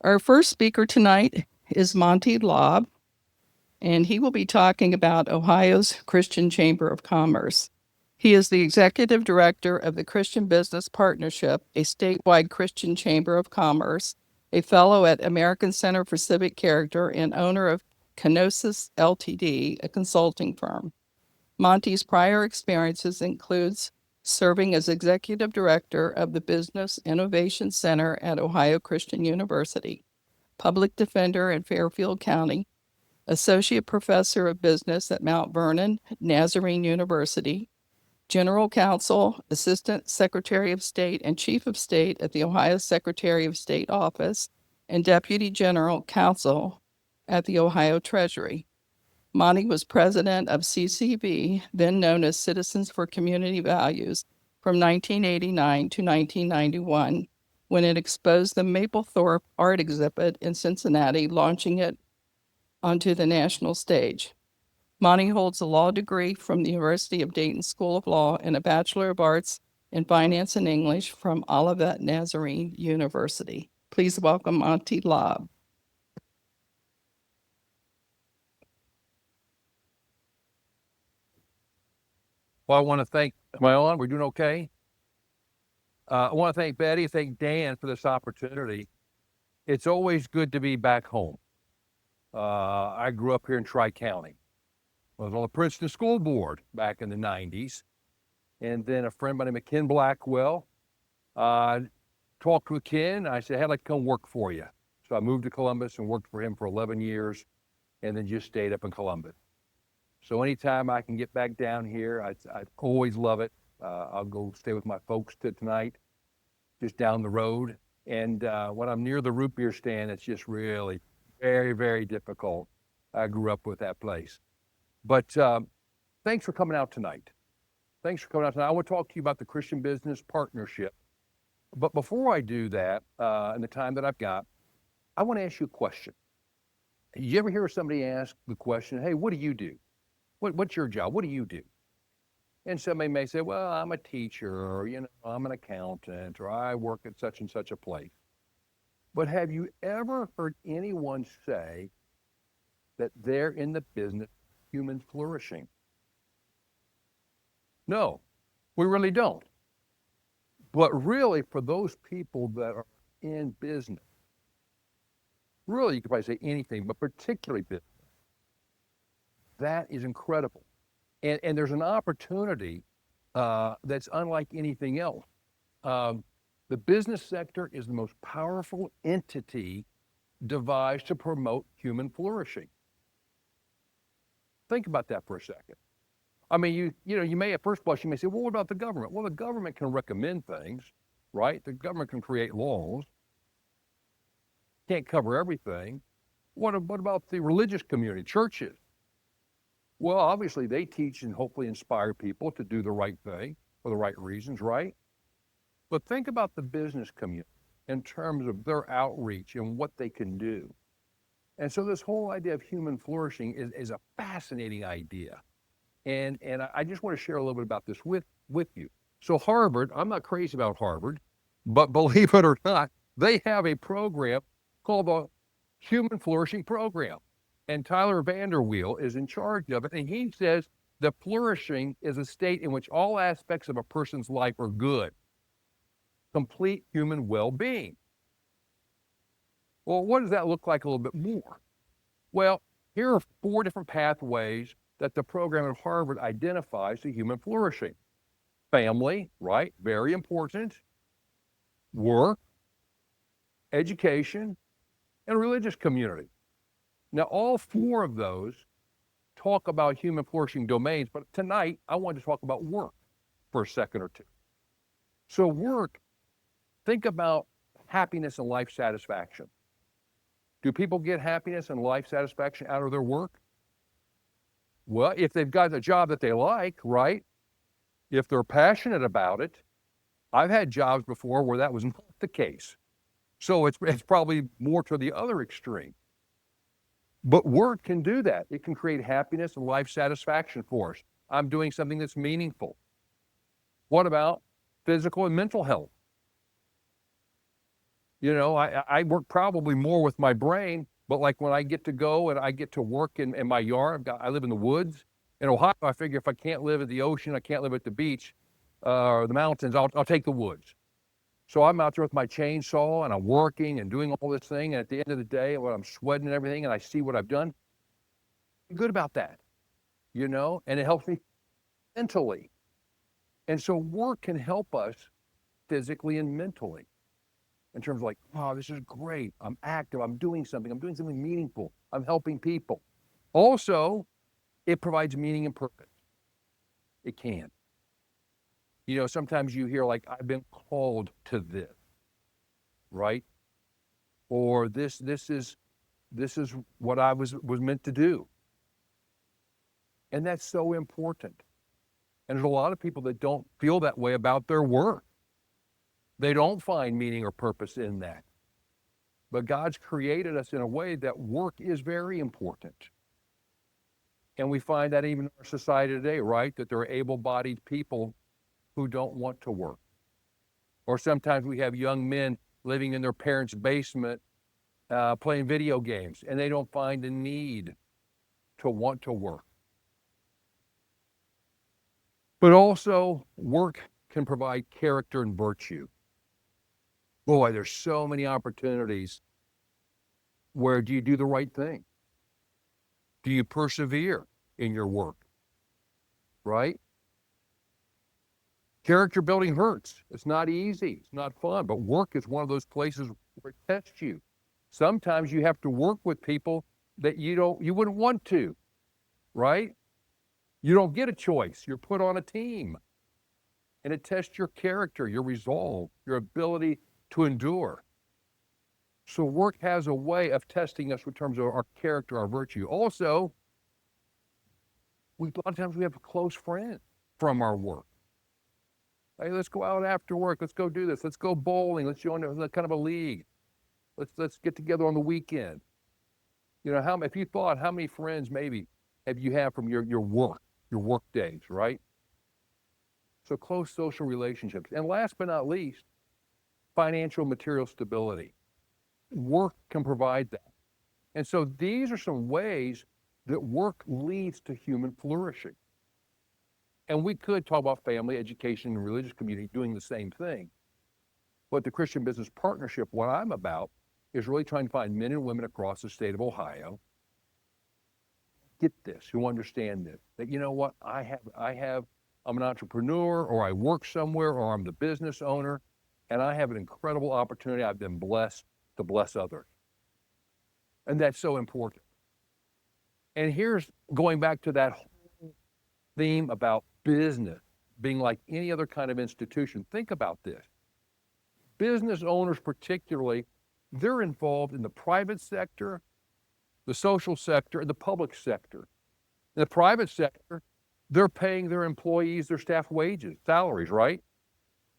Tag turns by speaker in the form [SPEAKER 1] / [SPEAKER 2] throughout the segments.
[SPEAKER 1] Our first speaker tonight is Monty Lobb, and he will be talking about Ohio's Christian Chamber of Commerce. He is the executive director of the Christian Business Partnership, a statewide Christian chamber of commerce, a fellow at American Center for Civic Character, and owner of Kenosis Ltd., a consulting firm. Monty's prior experiences includes serving as executive director of the Business Innovation Center at Ohio Christian University, public defender in Fairfield County, associate professor of business at Mount Vernon Nazarene University, general counsel, assistant secretary of state, and chief of state at the Ohio Secretary of State Office, and deputy general counsel at the Ohio Treasury. Monty was president of CCV, then known as Citizens for Community Values, from 1989 to 1991, when it exposed the Mapplethorpe art exhibit in Cincinnati, launching it onto the national stage. Monty holds a law degree from the University of Dayton School of Law and a Bachelor of Arts in Finance and English from Olivet Nazarene University. Please welcome Monty Lobb.
[SPEAKER 2] Well, I want to thank, am I on? We're doing okay? I want to thank Betty, thank Dan for this opportunity. It's always good to be back home. I grew up here in Tri-County. I was on the Princeton School Board back in the 90s. And then a friend by the name of Ken Blackwell talked with Ken. I said, hey, I'd like to come work for you. So I moved to Columbus and worked for him for 11 years and then just stayed up in Columbus. So anytime I can get back down here, I always love it. I'll go stay with my folks tonight, just down the road. And when I'm near the root beer stand, it's just really very, very difficult. I grew up with that place. But thanks for coming out tonight. Thanks for coming out tonight. I want to talk to you about the Christian Business Partnership. But before I do that, in the time that I've got, I want to ask you a question. You ever hear somebody ask the question, hey, what do you do? What's your job? What do you do? And somebody may say, well, I'm a teacher, or, I'm an accountant, or I work at such and such a place. But have you ever heard anyone say that they're in the business of human flourishing? No, we really don't. But really, for those people that are in business, really, you could probably say anything, but particularly business, that is incredible. And there's an opportunity that's unlike anything else. The business sector is the most powerful entity devised to promote human flourishing. Think about that for a second. I mean, you may at first blush, you may say, well, what about the government? Well, the government can recommend things, right? The government can create laws. Can't cover everything. What about the religious community, churches? Well, obviously they teach and hopefully inspire people to do the right thing for the right reasons, right? But think about the business community in terms of their outreach and what they can do. And so this whole idea of human flourishing is a fascinating idea. And I just want to share a little bit about this with you. So Harvard, I'm not crazy about Harvard, but believe it or not, they have a program called the Human Flourishing Program. And Tyler Vanderweel is in charge of it. And he says that flourishing is a state in which all aspects of a person's life are good. Complete human well-being. Well, what does that look like a little bit more? Well, here are 4 different pathways that the program at Harvard identifies to human flourishing. Family, right? Very important. Work, education, and religious community. Now, all 4 of those talk about human flourishing domains, but tonight I want to talk about work for a second or two. So work, think about happiness and life satisfaction. Do people get happiness and life satisfaction out of their work? Well, if they've got a job that they like, right? If they're passionate about it. I've had jobs before where that was not the case. So it's probably more to the other extreme. But work can do that. It can create happiness and life satisfaction for us. I'm doing something that's meaningful. What about physical and mental health? You know, I work probably more with my brain, but like when I get to go and I get to work in my yard, I live in the woods. In Ohio, I figure if I can't live at the ocean, I can't live at the beach or the mountains, I'll take the woods. So I'm out there with my chainsaw and I'm working and doing all this thing. And at the end of the day, when I'm sweating and everything and I see what I've done, I'm good about that, you know, and it helps me mentally. And so work can help us physically and mentally in terms of like, oh, this is great. I'm active. I'm doing something meaningful. I'm helping people. Also, it provides meaning and purpose. It can. You know, sometimes you hear like, I've been called to this, right? Or this is what I was meant to do. And that's so important. And there's a lot of people that don't feel that way about their work. They don't find meaning or purpose in that. But God's created us in a way that work is very important. And we find that even in our society today, right? That there are able-bodied people who don't want to work. Or sometimes we have young men living in their parents' basement playing video games, and they don't find the need to want to work. But also, work can provide character and virtue. Boy, there's so many opportunities where do you do the right thing? Do you persevere in your work? Right? Character building hurts. It's not easy. It's not fun. But work is one of those places where it tests you. Sometimes you have to work with people that you wouldn't want to, right? You don't get a choice. You're put on a team. And it tests your character, your resolve, your ability to endure. So work has a way of testing us in terms of our character, our virtue. Also, a lot of times we have close friends from our work. Hey, let's go out after work. Let's go do this. Let's go bowling. Let's join a kind of a league. Let's get together on the weekend. You know, if you thought how many friends maybe have you had from your work days, right? So close social relationships. And last but not least, financial material stability. Work can provide that. And so these are some ways that work leads to human flourishing. And we could talk about family, education, and religious community doing the same thing. But the Christian Business Partnership, what I'm about, is really trying to find men and women across the state of Ohio, get this, who understand this, that you know what, I'm an entrepreneur, or I work somewhere, or I'm the business owner, and I have an incredible opportunity. I've been blessed to bless others. And that's so important. And here's going back to that whole theme about business being like any other kind of institution. Think about this. Business owners particularly, they're involved in the private sector, the social sector, and the public sector. In the private sector, they're paying their employees, their staff wages, salaries, right?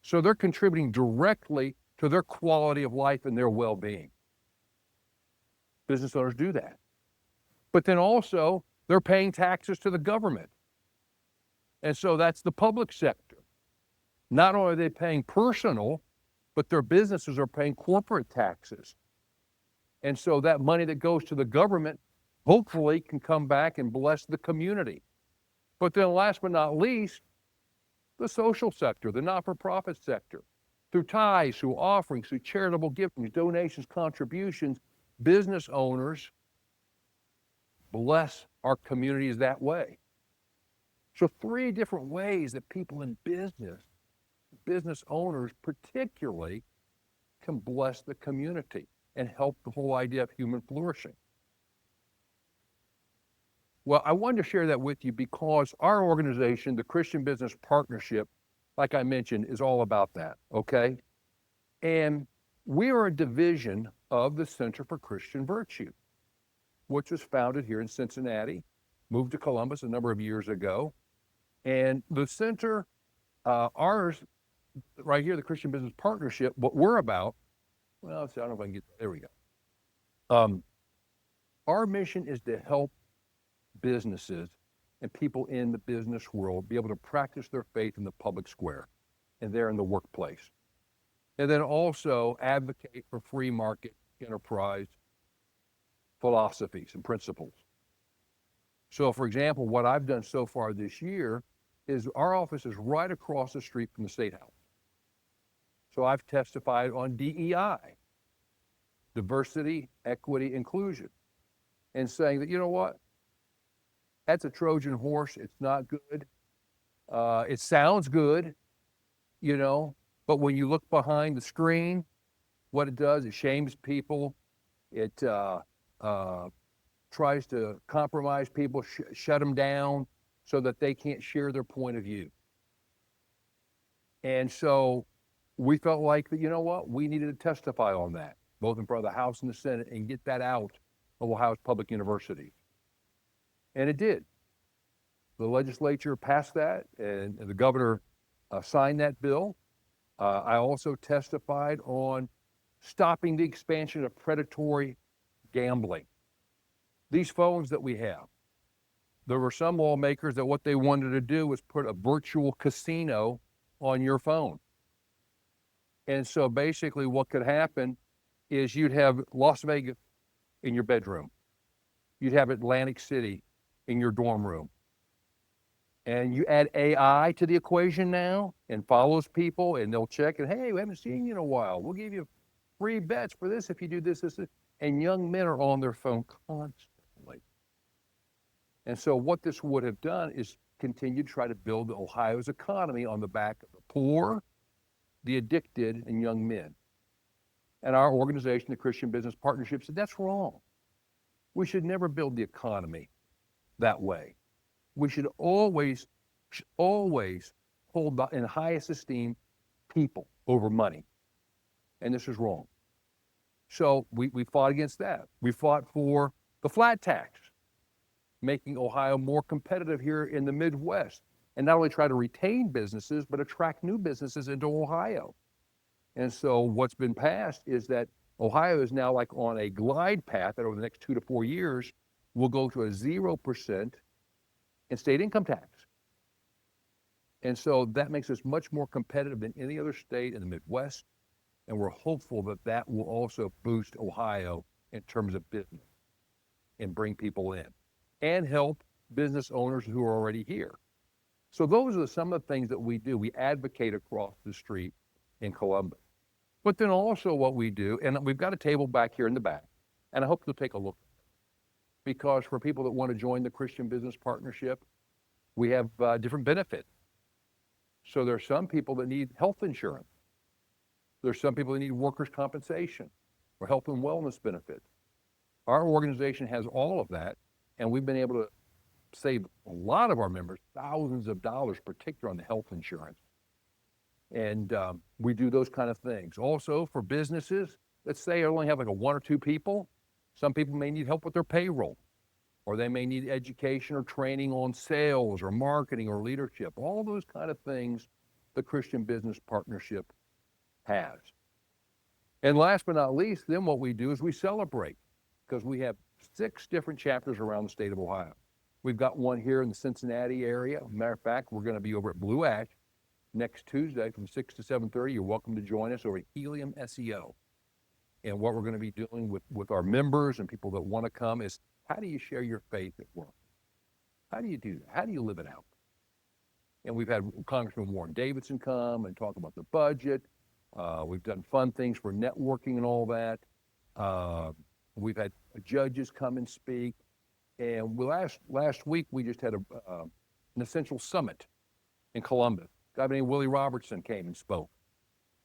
[SPEAKER 2] So they're contributing directly to their quality of life and their well-being. Business owners do that. But then also, they're paying taxes to the government. And so that's the public sector. Not only are they paying personal, but their businesses are paying corporate taxes. And so that money that goes to the government hopefully can come back and bless the community. But then last but not least, the social sector, the not-for-profit sector. Through tithes, through offerings, through charitable giving, donations, contributions, business owners bless our communities that way. So 3 different ways that people in business owners particularly, can bless the community and help the whole idea of human flourishing. Well, I wanted to share that with you because our organization, the Christian Business Partnership, like I mentioned, is all about that, okay? And we are a division of the Center for Christian Virtue, which was founded here in Cincinnati, moved to Columbus a number of years ago. And the center, ours, right here, the Christian Business Partnership, what we're about, well, I don't know if I can get, there we go. Our mission is to help businesses and people in the business world be able to practice their faith in the public square and there in the workplace. and then also advocate for free market enterprise philosophies and principles. So, for example, what I've done so far this year is our office is right across the street from the State House. So I've testified on DEI, diversity, equity, inclusion, and saying that, you know what, that's a Trojan horse. It's not good. It sounds good, you know, but when you look behind the screen, what it does, it shames people. It tries to compromise people, shut them down so that they can't share their point of view. And so we felt like that, you know what, we needed to testify on that, both in front of the House and the Senate, and get that out of Ohio's public universities. And it did. The legislature passed that, and the governor signed that bill. I also testified on stopping the expansion of predatory gambling. These phones that we have, there were some lawmakers that what they wanted to do was put a virtual casino on your phone. And so basically what could happen is you'd have Las Vegas in your bedroom. You'd have Atlantic City in your dorm room. And you add AI to the equation now and follows people, and they'll check and, hey, we haven't seen you in a while. We'll give you free bets for this if you do this, this. And young men are on their phone constantly. And so what this would have done is continue to try to build Ohio's economy on the back of the poor, the addicted, and young men. And our organization, the Christian Business Partnership, said that's wrong. We should never build the economy that way. We should always hold in highest esteem people over money. And this is wrong. So we fought against that. We fought for the flat tax, making Ohio more competitive here in the Midwest, and not only try to retain businesses, but attract new businesses into Ohio. And so what's been passed is that Ohio is now like on a glide path that over the next 2 to 4 years will go to a 0% in state income tax. And so that makes us much more competitive than any other state in the Midwest. And we're hopeful that that will also boost Ohio in terms of business and bring people in and help business owners who are already here. So those are some of the things that we do. We advocate across the street in Columbus. But then also what we do, and we've got a table back here in the back, and I hope you'll take a look. Because for people that want to join the Christian Business Partnership, we have different benefits. So there are some people that need health insurance. There's some people that need workers' compensation or health and wellness benefits. Our organization has all of that, and we've been able to save a lot of our members thousands of dollars, particularly on the health insurance. And we do those kind of things. Also for businesses, let's say I only have like 1 or 2 people. Some people may need help with their payroll, or they may need education or training on sales or marketing or leadership. All those kind of things the Christian Business Partnership has. And last but not least, then what we do is we celebrate, because we have 6 different chapters around the state of Ohio. We've got one here in the Cincinnati area. Matter of fact, we're going to be over at Blue Ash next Tuesday from 6 to 7:30. You're welcome to join us over at Helium SEO. And what we're going to be doing with our members and people that want to come is, how do you share your faith at work? How do you do that? How do you live it out? And we've had Congressman Warren Davidson come and talk about the budget. We've done fun things for networking and all that. We've had judges come and speak. And last week, we just had an essential summit in Columbus. A guy named Willie Robertson came and spoke.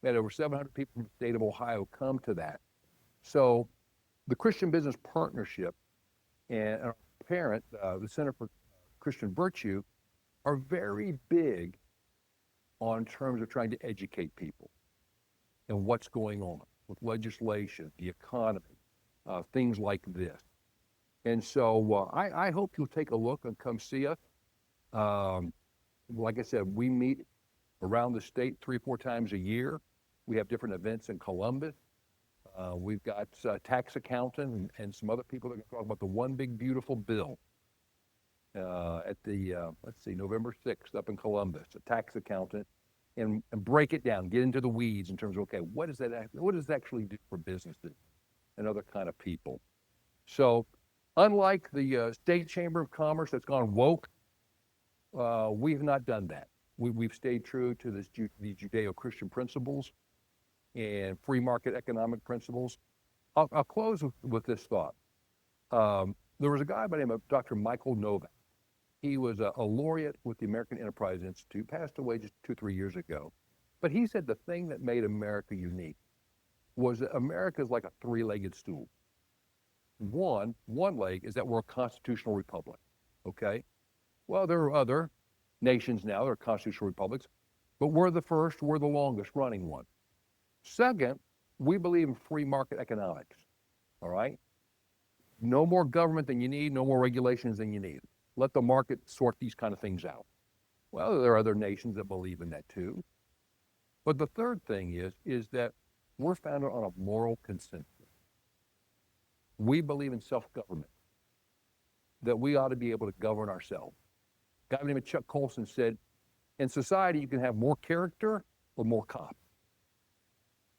[SPEAKER 2] We had over 700 people from the state of Ohio come to that. So the Christian Business Partnership and our parent, the Center for Christian Virtue, are very big on terms of trying to educate people and what's going on with legislation, the economy, things like this. And so I hope you'll take a look and come see us. Like I said, we meet around the state 3 or 4 times a year. We have different events in Columbus. We've got a tax accountant and some other people that are going to talk about the One Big Beautiful Bill at the, November 6th up in Columbus, a tax accountant. and break it down, get into the weeds in terms of, okay, what does it actually do for businesses and other kind of people? So unlike the state chamber of commerce that's gone woke, we've not done that. We've stayed true to these Judeo-Christian principles and free market economic principles. I'll close with this thought. There was a guy by the name of Dr. Michael Novak. He was a laureate with the American Enterprise Institute, passed away just 2-3 years ago. But he said the thing that made America unique was that America is like a three-legged stool. One leg is that we're a constitutional republic, okay? Well, there are other nations now that are constitutional republics, but we're the first, we're the longest running one. Second, we believe in free market economics, all right? No more government than you need, no more regulations than you need. Let the market sort these kind of things out. Well, there are other nations that believe in that too. But the third thing is that we're founded on a moral consensus. We believe in self-government, that we ought to be able to govern ourselves. A guy named Chuck Colson said, in society, you can have more character or more cops.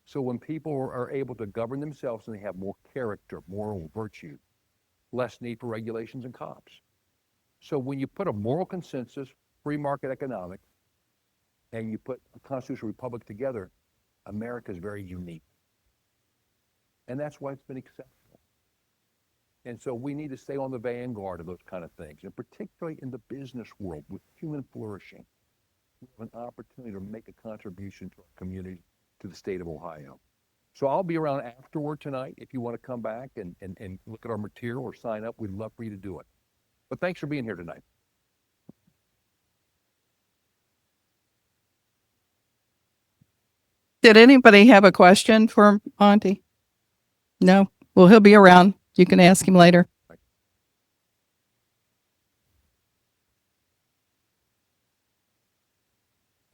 [SPEAKER 2] So when people are able to govern themselves and they have more character, moral virtue, less need for regulations and cops. So when you put a moral consensus, free market economics, and you put a constitutional republic together, America is very unique. And that's why it's been exceptional. And so we need to stay on the vanguard of those kind of things, and particularly in the business world with human flourishing. We have an opportunity to make a contribution to our community, to the state of Ohio. So I'll be around afterward tonight if you want to come back and look at our material or sign up. We'd love for you to do it. But thanks for being here tonight.
[SPEAKER 1] Did anybody have a question for Monty? No? Well, he'll be around. You can ask him later.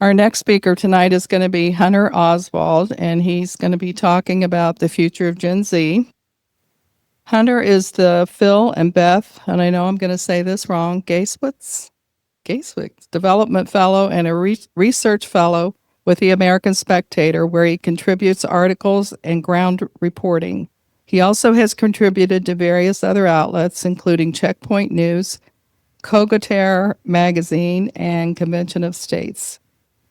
[SPEAKER 1] Our next speaker tonight is going to be Hunter Oswald, and he's going to be talking about the future of Gen Z. Hunter is the Phil and Beth, and I know I'm going to say this wrong, Gaiswitz Development Fellow and a Research Fellow with the American Spectator, where he contributes articles and ground reporting. He also has contributed to various other outlets, including Checkpoint News, Cogatere Magazine, and Convention of States.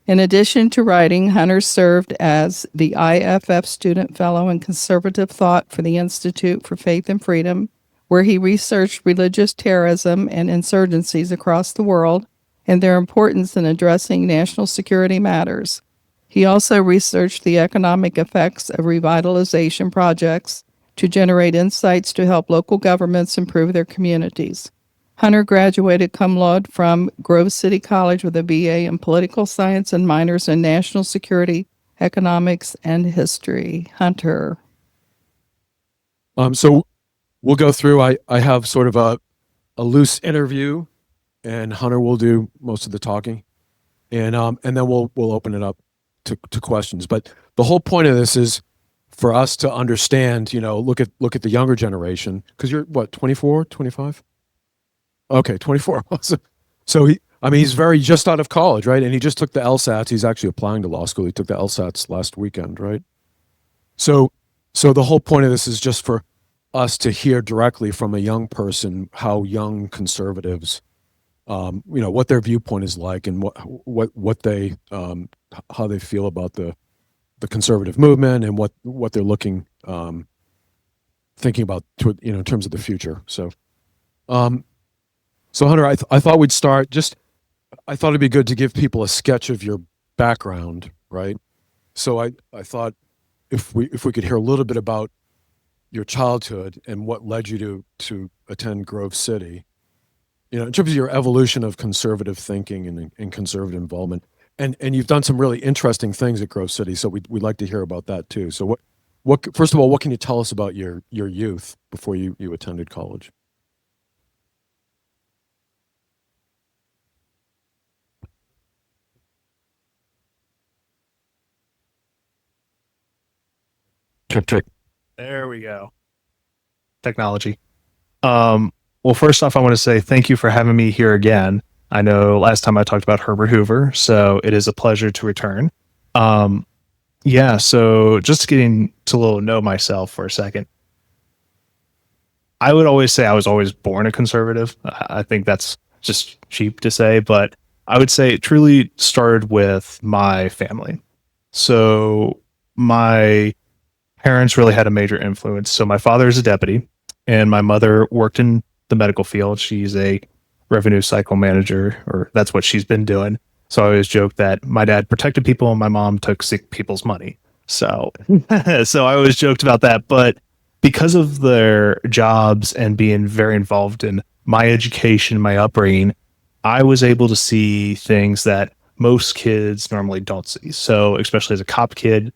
[SPEAKER 1] In addition to writing, Hunter served as the IFF Student Fellow in Conservative Thought for the Institute for Faith and Freedom, where he researched religious terrorism and insurgencies across the world and their importance in addressing national security matters. He also researched the economic effects of revitalization projects to generate insights to help local governments improve their communities. Hunter graduated cum laude from Grove City College with a BA in political science and minors in national security, economics, and history. Hunter.
[SPEAKER 3] So we'll go through. I have sort of a loose interview, and Hunter will do most of the talking, and then we'll open it up to questions. But the whole point of this is for us to understand. Look at the younger generation, because you're what, 24, 25? Okay, 24. So he's just out of college, right? And he just took the LSATs. He's actually applying to law school. He took the LSATs last weekend, right? So the whole point of this is just for us to hear directly from a young person how young conservatives, what their viewpoint is like, and what they how they feel about the conservative movement, and what they're looking thinking about in terms of the future. So Hunter, I thought we'd start I thought it'd be good to give people a sketch of your background, right? So I thought if we could hear a little bit about your childhood and what led you to attend Grove City, in terms of your evolution of conservative thinking and conservative involvement. And you've done some really interesting things at Grove City, so we'd like to hear about that too. So first of all, what can you tell us about your youth before you attended college? Check.
[SPEAKER 4] There we go. Technology. Well, first off, I want to say thank you for having me here again. I know last time I talked about Herbert Hoover, so it is a pleasure to return. Yeah, so just getting to a little know myself for a second. I would always say I was always born a conservative. I think that's just cheap to say, but I would say it truly started with my family. So my parents really had a major influence. So my father is a deputy, and my mother worked in the medical field. She's a revenue cycle manager, or that's what she's been doing. So I always joke that my dad protected people and my mom took sick people's money. So, so I always joked about that. But because of their jobs and being very involved in my education, my upbringing, I was able to see things that most kids normally don't see. So, especially as a cop kid,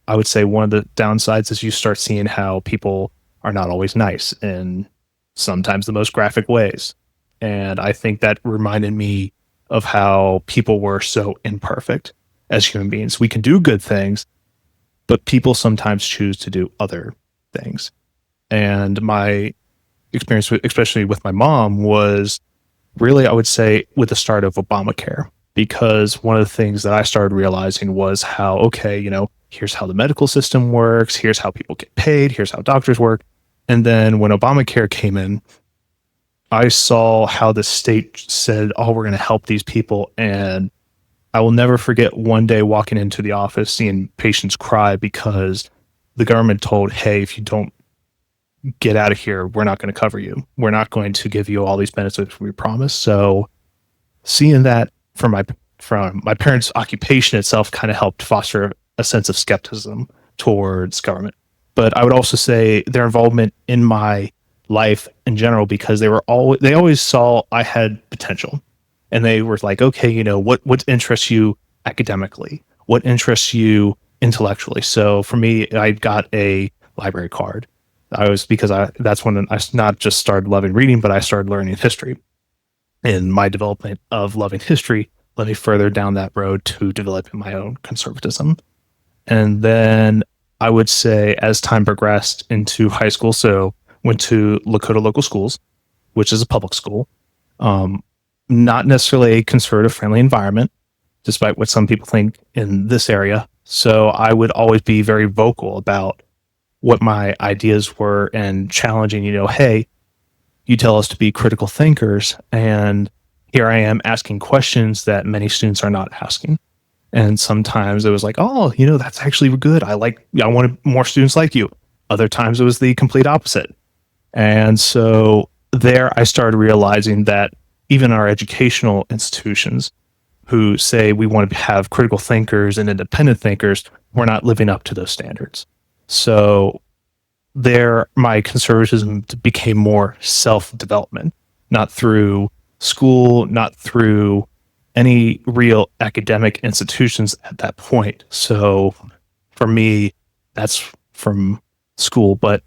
[SPEAKER 4] I would say one of the downsides is you start seeing how people are not always nice in sometimes the most graphic ways. And I think that reminded me of how people were so imperfect as human beings. We can do good things, but people sometimes choose to do other things. And my experience, especially with my mom, was really, I would say, with the start of Obamacare. Because one of the things that I started realizing was how, okay, here's how the medical system works, here's how people get paid, here's how doctors work. And then when Obamacare came in, I saw how the state said, oh, we're going to help these people. And I will never forget one day walking into the office, seeing patients cry because the government told, hey, if you don't get out of here, we're not going to cover you. We're not going to give you all these benefits we promise. So seeing that from my parents' occupation itself kind of helped foster a sense of skepticism towards government. But I would also say their involvement in my life in general, because they always saw I had potential, and they were like, okay, what interests you academically, what interests you intellectually. So for me, I got a library card. That's when I not just started loving reading, but I started learning history. And my development of loving history led me further down that road to developing my own conservatism. And then I would say as time progressed into high school, so went to Lakota Local Schools, which is a public school. Not necessarily a conservative friendly environment, despite what some people think in this area. So I would always be very vocal about what my ideas were and challenging, hey, you tell us to be critical thinkers, and here I am asking questions that many students are not asking. And sometimes it was like, oh, that's actually good. I wanted more students like you. Other times it was the complete opposite. And so there I started realizing that even our educational institutions who say we want to have critical thinkers and independent thinkers, we're not living up to those standards. So there, my conservatism became more self-development, not through school, not through any real academic institutions at that point. So for me, that's from school. But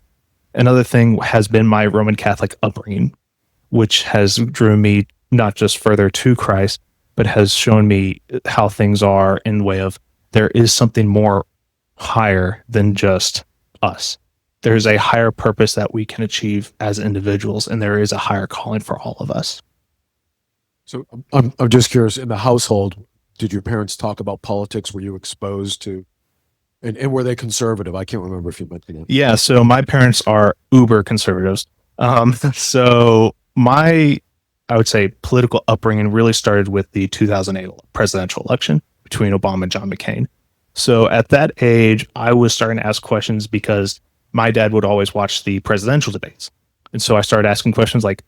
[SPEAKER 4] another thing has been my Roman Catholic upbringing, which has driven me not just further to Christ, but has shown me how things are in the way of there is something more higher than just us. There's a higher purpose that we can achieve as individuals, and there is a higher calling for all of us.
[SPEAKER 3] So I'm just curious, in the household, did your parents talk about politics? Were you exposed to, and were they conservative? I can't remember if you mentioned it.
[SPEAKER 4] Yeah, so my parents are uber conservatives. So I would say political upbringing really started with the 2008 presidential election between Obama and John McCain. So at that age, I was starting to ask questions because my dad would always watch the presidential debates. And so I started asking questions like,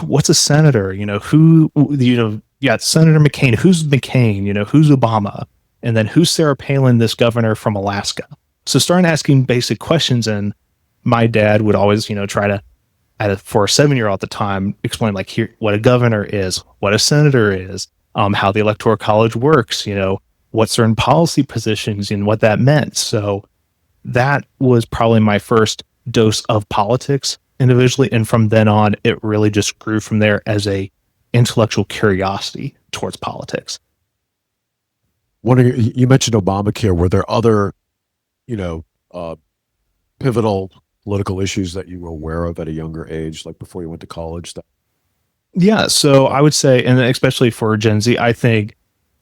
[SPEAKER 4] what's a senator? Senator McCain, who's McCain? Who's Obama? And then who's Sarah Palin, this governor from Alaska? So starting asking basic questions, and my dad would always, try to, for a 7-year-old at the time, explain like here what a governor is, what a senator is, how the Electoral College works, what certain policy positions and what that meant. So that was probably my first dose of politics individually. And from then on, it really just grew from there as a intellectual curiosity towards politics.
[SPEAKER 3] You mentioned Obamacare. Were there other, pivotal political issues that you were aware of at a younger age, like before you went to college, that
[SPEAKER 4] Yeah, so I would say, and especially for Gen Z, I think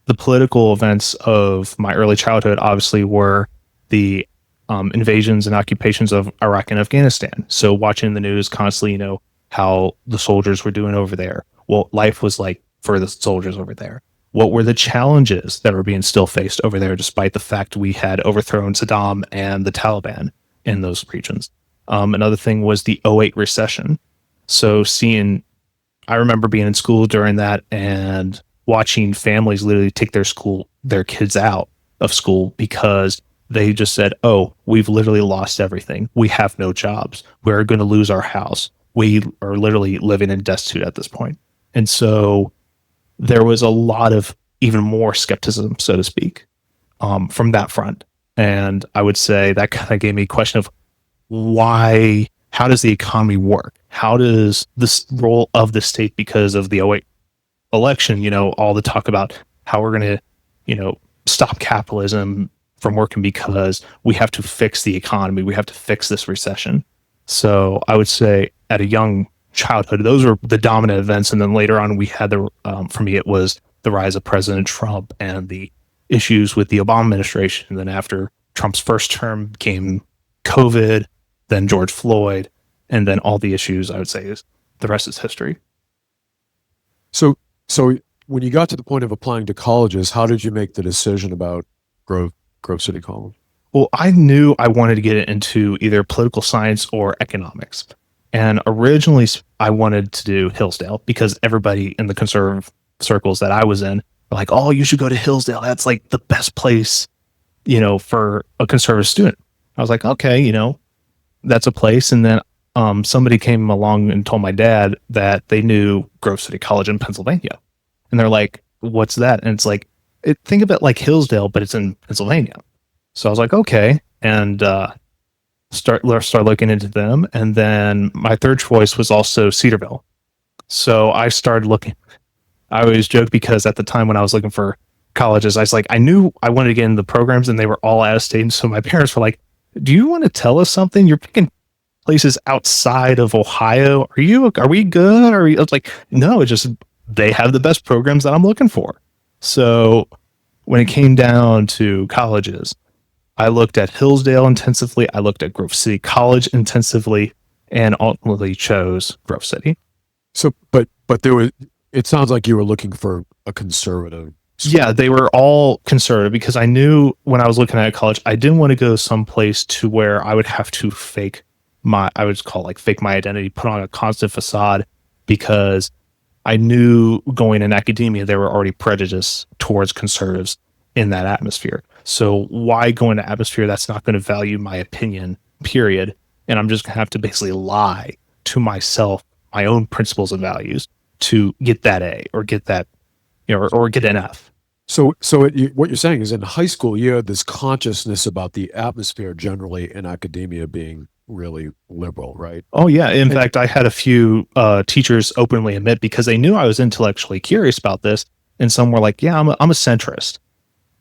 [SPEAKER 4] the political events of my early childhood obviously were the invasions and occupations of Iraq and Afghanistan. So watching the news constantly, how the soldiers were doing over there, what life was like for the soldiers over there. What were the challenges that were being still faced over there, despite the fact we had overthrown Saddam and the Taliban in those regions? Another thing was the '08 recession. So I remember being in school during that and watching families literally take their kids out of school because they just said, "Oh, we've literally lost everything. We have no jobs. We're going to lose our house. We are literally living in destitute at this point." And so there was a lot of even more skepticism, so to speak, from that front. And I would say that kind of gave me a question of how does the economy work? How does this role of the state, because of the '08 election, all the talk about how we're going to, stop capitalism from working because we have to fix the economy. We have to fix this recession. So I would say at a young childhood, those were the dominant events. And then later on, we had for me, it was the rise of President Trump and the issues with the Obama administration. And then after Trump's first term came COVID, then George Floyd, and then all the issues. I would say is the rest is history.
[SPEAKER 3] So when you got to the point of applying to colleges, how did you make the decision about Grove City College?
[SPEAKER 4] Well, I knew I wanted to get into either political science or economics. And originally I wanted to do Hillsdale because everybody in the conservative circles that I was in were like, "Oh, you should go to Hillsdale. That's like the best place, for a conservative student." I was like, "Okay, that's a place." And then somebody came along and told my dad that they knew Grove City College in Pennsylvania. And they're like, "What's that?" And it's like, think of it like Hillsdale, but it's in Pennsylvania. So I was like, okay. And start looking into them. And then my third choice was also Cedarville. So I started looking. I always joke because at the time when I was looking for colleges, I knew I wanted to get in the programs and they were all out of state. And so my parents were like, "Do you want to tell us something? You're picking places outside of Ohio. Are we good?" I was like, "No, it's just they have the best programs that I'm looking for." So when it came down to colleges, I looked at Hillsdale intensively. I looked at Grove City College intensively, and ultimately chose Grove City.
[SPEAKER 3] So, but it sounds like you were looking for a conservative.
[SPEAKER 4] Yeah, they were all conservative because I knew when I was looking at college, I didn't want to go someplace to where I would have to fake my identity, put on a constant facade, because I knew going in academia, there were already prejudice towards conservatives in that atmosphere. So why go into atmosphere that's not going to value my opinion, period? And I'm just going to have to basically lie to myself, my own principles and values to get that A or get that, or get an F.
[SPEAKER 3] So what you're saying is in high school, you had this consciousness about the atmosphere generally in academia being really liberal, right?
[SPEAKER 4] Oh, yeah. In fact, I had a few teachers openly admit, because they knew I was intellectually curious about this, and some were like, "Yeah, I'm a centrist."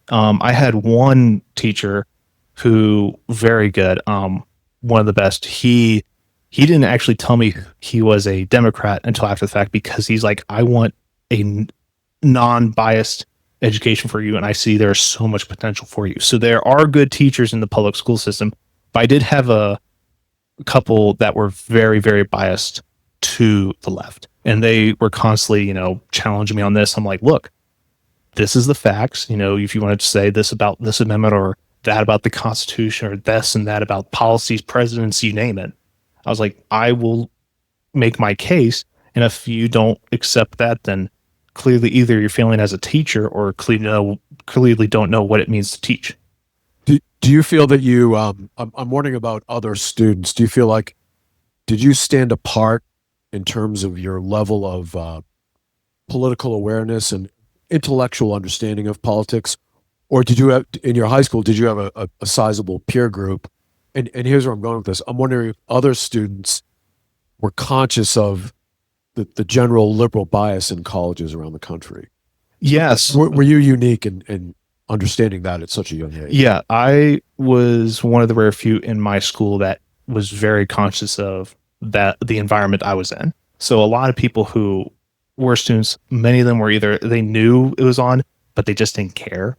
[SPEAKER 4] I had one teacher who, very good, one of the best. He didn't actually tell me he was a Democrat until after the fact, because he's like, "I want a non-biased education for you, and I see there's so much potential for you." So there are good teachers in the public school system, but I did have a couple that were very, very biased to the left, and they were constantly, challenging me on this. I'm like, "Look, this is the facts. If you wanted to say this about this amendment or that about the Constitution or this and that about policies, presidents, you name it." I was like, "I will make my case. And if you don't accept that, then clearly either you're failing as a teacher or clearly don't know what it means to teach."
[SPEAKER 3] Do you feel that you, I'm wondering about other students. Do you feel like, did you stand apart in terms of your level of political awareness and intellectual understanding of politics? Or did you have, in your high school, did you have a sizable peer group? And here's where I'm going with this. I'm wondering if other students were conscious of the general liberal bias in colleges around the country.
[SPEAKER 4] Yes.
[SPEAKER 3] Were you unique in understanding that at such a young age?
[SPEAKER 4] Yeah, I was one of the rare few in my school that was very conscious of the environment I was in. So a lot of people who were students, many of them were either they knew it was on, but they just didn't care.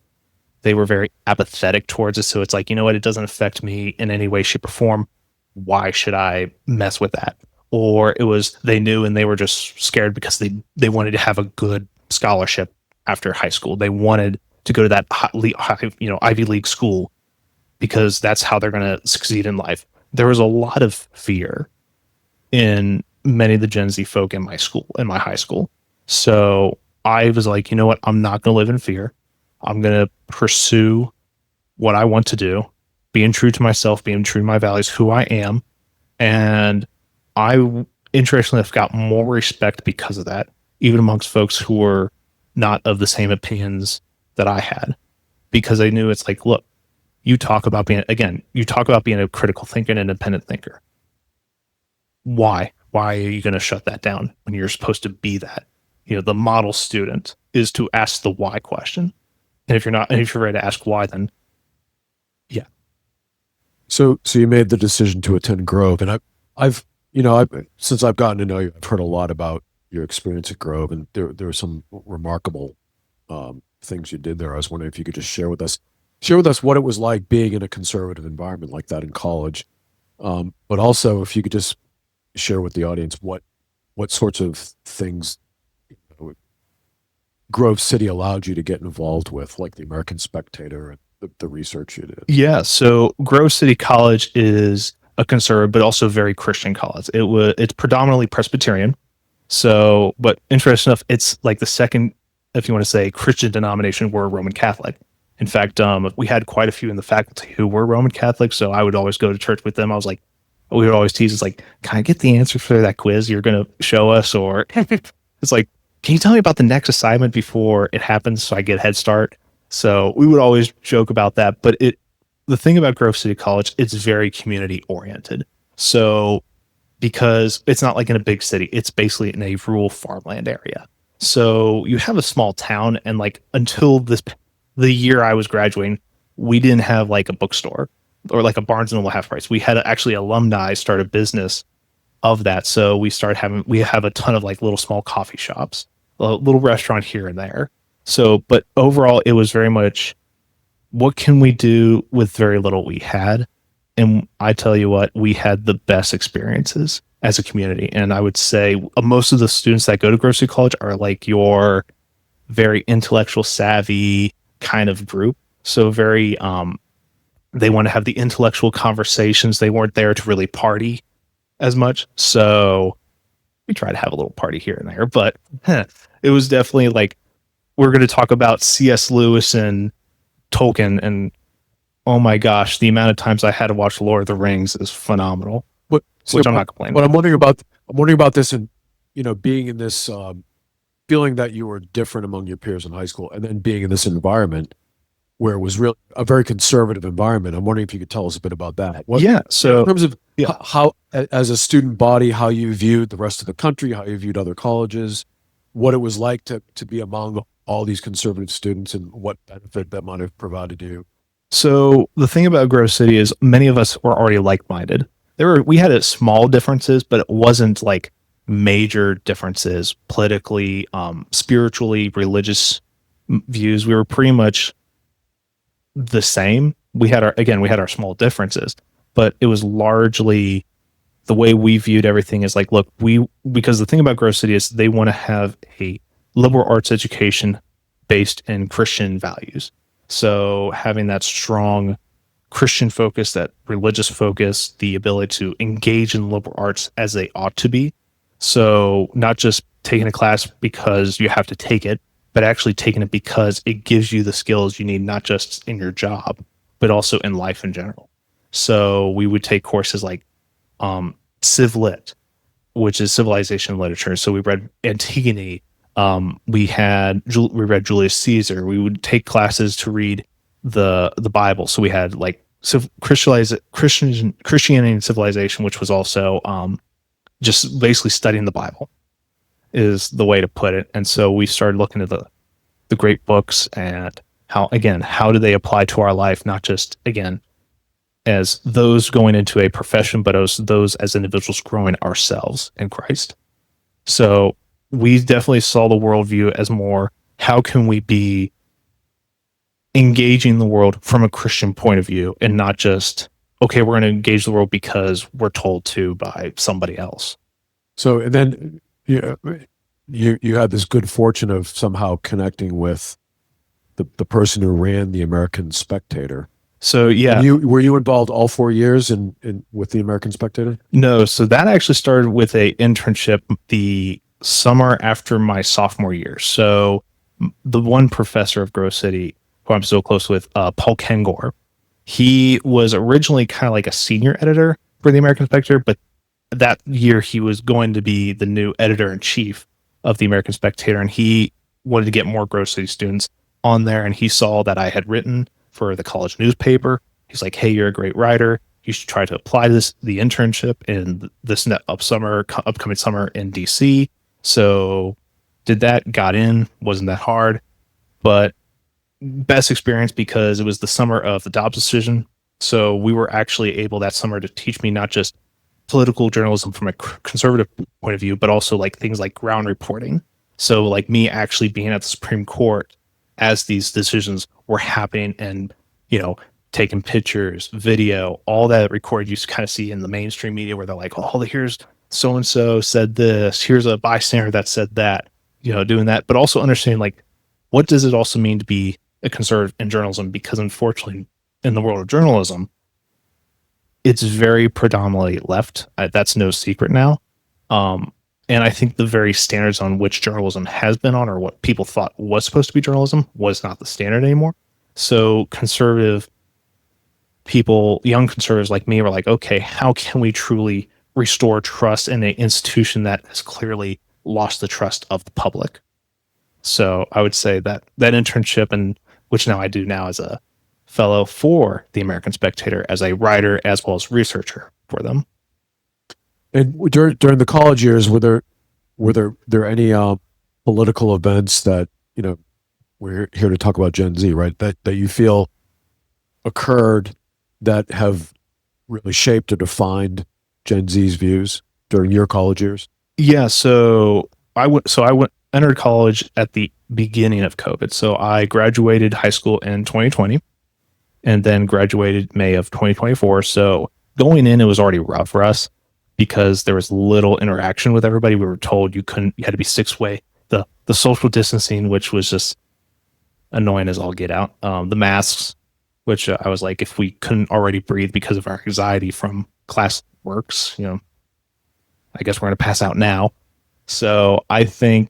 [SPEAKER 4] They were very apathetic towards it. So it's like, you know what? It doesn't affect me in any way, shape, or form. Why should I mess with that? Or it was they knew and they were just scared because they wanted to have a good scholarship after high school. They wanted to go to that Ivy League school because that's how they're going to succeed in life. There was a lot of fear in many of the Gen Z folk in my high school. So I was like, you know what? I'm not going to live in fear. I'm going to pursue what I want to do, being true to myself, being true to my values, who I am. And I, interestingly, have got more respect because of that, even amongst folks who were not of the same opinions that I had, because I knew it's like, look, you talk about being a critical thinker and independent thinker. Why? Why are you going to shut that down when you're supposed to be that? The model student is to ask the why question. And if you're ready to ask why, then yeah.
[SPEAKER 3] So you made the decision to attend Grove, and I've since I've gotten to know you, I've heard a lot about your experience at Grove, and there were some remarkable things you did there. I was wondering if you could just share with us what it was like being in a conservative environment like that in college, but also if you could just share with the audience what sorts of things Grove City allowed you to get involved with, like the American Spectator and the research you did.
[SPEAKER 4] Yeah. So Grove City College is a conservative, but also very Christian college. It's predominantly Presbyterian. So, but interesting enough, it's like the second, if you want to say, Christian denomination were Roman Catholic. In fact, we had quite a few in the faculty who were Roman Catholic. So I would always go to church with them. We would always tease, it's like, can I get the answer for that quiz you're going to show us? Or it's like, can you tell me about the next assignment before it happens so I get a head start? So we would always joke about that. But the thing about Grove City College, it's very community oriented. So because it's not like in a big city, it's basically in a rural farmland area. So you have a small town, and like until the year I was graduating, we didn't have like a bookstore or like a Barnes and Noble half price. We had actually alumni start a business of that. So we have a ton of like little small coffee shops, a little restaurant here and there. So, but overall, it was very much, what can we do with very little we had? And I tell you what, we had the best experiences as a community. And I would say most of the students that go to Grove City College are like your very intellectual savvy kind of group. So very, they want to have the intellectual conversations. They weren't there to really party as much. So we try to have a little party here and there, but it was definitely like, we're going to talk about C.S. Lewis and Tolkien, and oh my gosh, the amount of times I had to watch Lord of the Rings is phenomenal. Which I'm not complaining.
[SPEAKER 3] But I'm wondering about this, and being in this, feeling that you were different among your peers in high school, and then being in this environment where it was really a very conservative environment. I'm wondering if you could tell us a bit about that.
[SPEAKER 4] So
[SPEAKER 3] in terms of how, as a student body, how you viewed the rest of the country, how you viewed other colleges, what it was like to be among all these conservative students, and what benefit that might have provided you.
[SPEAKER 4] So the thing about Grove City is many of us were already like-minded. We had small differences, but it wasn't like major differences politically, spiritually, religious views. We were pretty much the same. We had our small differences, but it was largely the way we viewed everything is like, look, because the thing about Grove City is they want to have a liberal arts education based in Christian values. So having that strong Christian focus, that religious focus, the ability to engage in liberal arts as they ought to be. So not just taking a class because you have to take it, but actually taking it because it gives you the skills you need, not just in your job, but also in life in general. So we would take courses like Civ Lit, which is civilization literature. So we read Antigone. We read Julius Caesar. We would take classes to read the Bible. So we had like Christianity and civilization, which was also just basically studying the Bible is the way to put it. And so we started looking at the great books and how do they apply to our life, not just, again, as those going into a profession, but as those as individuals growing ourselves in Christ. So we definitely saw the worldview as more, how can we be engaging the world from a Christian point of view and not just, okay, we're going to engage the world because we're told to by somebody else.
[SPEAKER 3] So, and then you had this good fortune of somehow connecting with the person who ran the American Spectator.
[SPEAKER 4] So yeah,
[SPEAKER 3] And were you involved all 4 years in with the American Spectator?
[SPEAKER 4] no, so that actually started with a internship the summer after my sophomore year. So the one professor of Grove City who I'm so close with, Paul Kengor, he was originally kind of like a senior editor for the American Spectator, but that year he was going to be the new editor in chief of the American Spectator, and he wanted to get more Grove City students on there, and he saw that I had written for the college newspaper. He's like, hey, you're a great writer. You should try to apply the internship in this upcoming summer in DC. So did that, got in, wasn't that hard, but best experience because it was the summer of the Dobbs decision. So we were actually able that summer to teach me not just political journalism from a conservative point of view, but also like things like ground reporting. So like me actually being at the Supreme Court as these decisions were happening and, taking pictures, video, all that recorded you kind of see in the mainstream media where they're like, oh, here's so-and-so said this, here's a bystander that said that, doing that, but also understanding like, what does it also mean to be a conservative in journalism? Because unfortunately, in the world of journalism, it's very predominantly left. That's no secret now. And I think the very standards on which journalism has been on, or what people thought was supposed to be journalism, was not the standard anymore. So conservative people, young conservatives like me, were like, okay, how can we truly restore trust in an institution that has clearly lost the trust of the public? So I would say that internship, and which now I do now as a fellow for the American Spectator, as a writer as well as researcher for them.
[SPEAKER 3] And during the college years, were there any political events that we're here to talk about Gen Z, right? That you feel occurred that have really shaped or defined Gen Z's views during your college years?
[SPEAKER 4] Yeah, so I entered college at the beginning of COVID. So I graduated high school in 2020 and then graduated May of 2024. So going in, it was already rough for us because there was little interaction with everybody. We were told you had to be 6-way. The social distancing, which was just annoying as all get out. The masks, which I was like, if we couldn't already breathe because of our anxiety from class works, I guess we're going to pass out now. So I think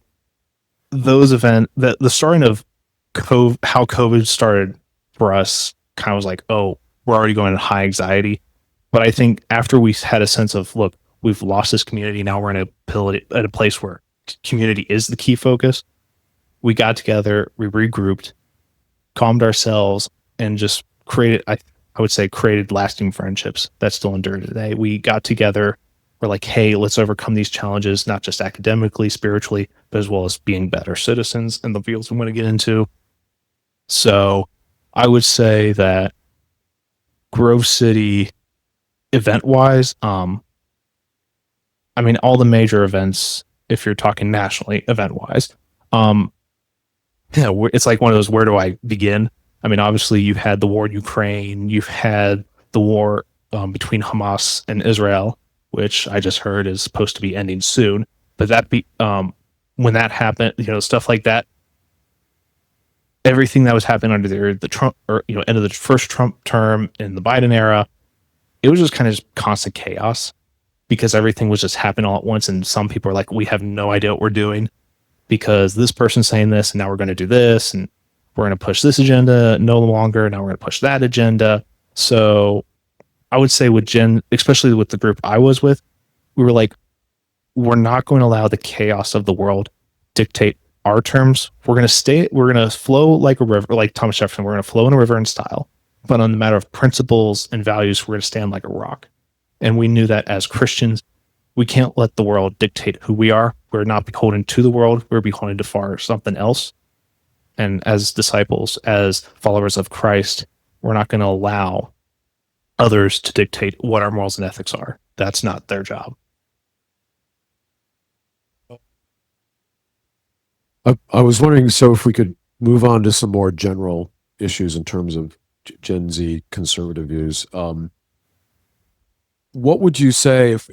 [SPEAKER 4] those events, the starting of how COVID started for us kind of was like, oh, we're already going to high anxiety. But I think after we had a sense of, look, we've lost this community. Now we're in a place where community is the key focus. We got together, we regrouped, calmed ourselves, and just created, I would say, created lasting friendships that still endure today. We got together. We're like, hey, let's overcome these challenges, not just academically, spiritually, but as well as being better citizens in the fields we want to get into. So I would say that Grove City, event-wise, all the major events, if you're talking nationally, event-wise, it's like one of those, where do I begin? Obviously, you've had the war in Ukraine, you've had the war between Hamas and Israel, which I just heard is supposed to be ending soon. But when that happened, stuff like that, everything that was happening under the Trump, or end of the first Trump term in the Biden era, it was just kind of just constant chaos because everything was just happening all at once. And some people are like, we have no idea what we're doing because this person's saying this, and now we're going to do this, and we're going to push this agenda no longer. Now we're going to push that agenda. So I would say with especially with the group I was with, we were like, we're not going to allow the chaos of the world dictate our terms. We're going to flow like a river, like Thomas Jefferson. We're going to flow in a river in style, but on the matter of principles and values, we're going to stand like a rock. And we knew that as Christians, we can't let the world dictate who we are. We're not beholden to the world. We're beholden to something else. And as disciples, as followers of Christ, we're not going to allow others to dictate what our morals and ethics are. That's not their job.
[SPEAKER 3] I was wondering, so if we could move on to some more general issues in terms of Gen Z conservative views. What would you say if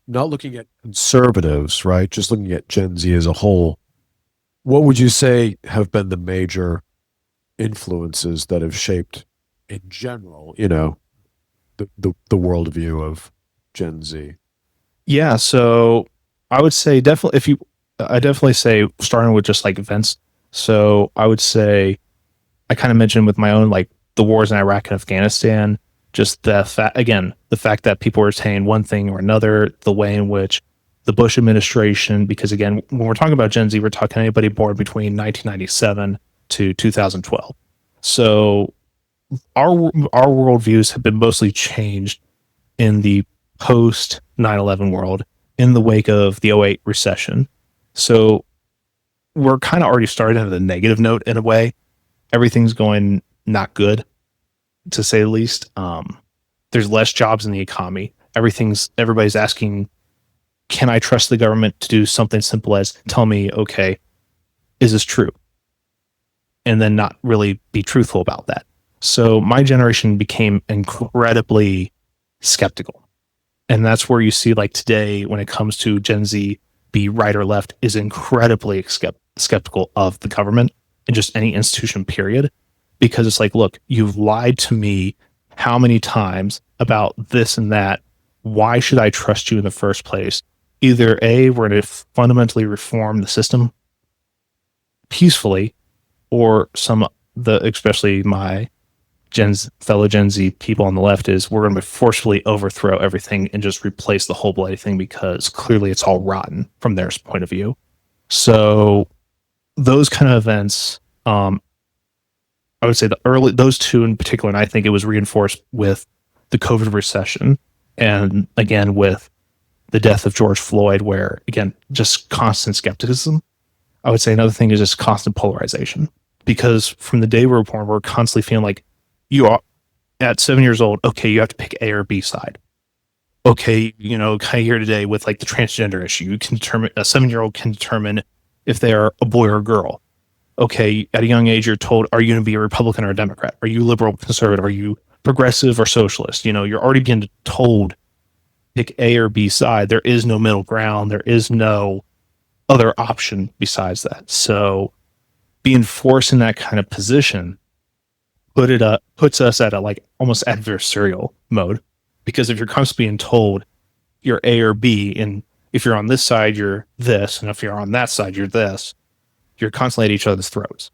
[SPEAKER 3] not looking at conservatives, right? Just looking at Gen Z as a whole, what would you say have been the major influences that have shaped in general, the worldview of Gen Z?
[SPEAKER 4] Yeah, so I would say definitely I definitely say starting with just like events. So I would say I kind of mentioned with my own like the wars in Iraq and Afghanistan, just the fact that people were saying one thing or another, the way in which the Bush administration, because again, when we're talking about Gen Z, we're talking anybody born between 1997 to 2012. So our worldviews have been mostly changed in the post 9/11 world in the wake of the '08 recession. So we're kind of already starting at a negative note in a way. Everything's going not good, to say the least. There's less jobs in the economy. Everybody's asking, can I trust the government to do something simple as tell me, okay, is this true? And then not really be truthful about that. So my generation became incredibly skeptical. And that's where you see like today when it comes to Gen Z, be right or left, is incredibly skeptical of the government and just any institution, period. Because it's like, look, you've lied to me how many times about this and that. Why should I trust you in the first place? Either A, we're going to fundamentally reform the system peacefully, or especially my fellow Gen Z people on the left, is we're going to forcefully overthrow everything and just replace the whole bloody thing because clearly it's all rotten from their point of view. So those kind of events, I would say those two in particular, and I think it was reinforced with the COVID recession and again with the death of George Floyd, where again, just constant skepticism. I would say another thing is just constant polarization, because from the day we were born, we're constantly feeling like you are at 7 years old. Okay, you have to pick A or B side. Okay, kind of here today with like the transgender issue, you can determine a 7-year-old can determine if they're a boy or a girl. Okay, at a young age, you're told, are you going to be a Republican or a Democrat? Are you liberal, conservative? Are you progressive or socialist? You're already being told pick A or B side. There is no middle ground. There is no other option besides that. So being forced in that kind of position puts us at a like almost adversarial mode, because if you're constantly being told you're A or B, and if you're on this side, you're this, and if you're on that side, you're this, you're constantly at each other's throats.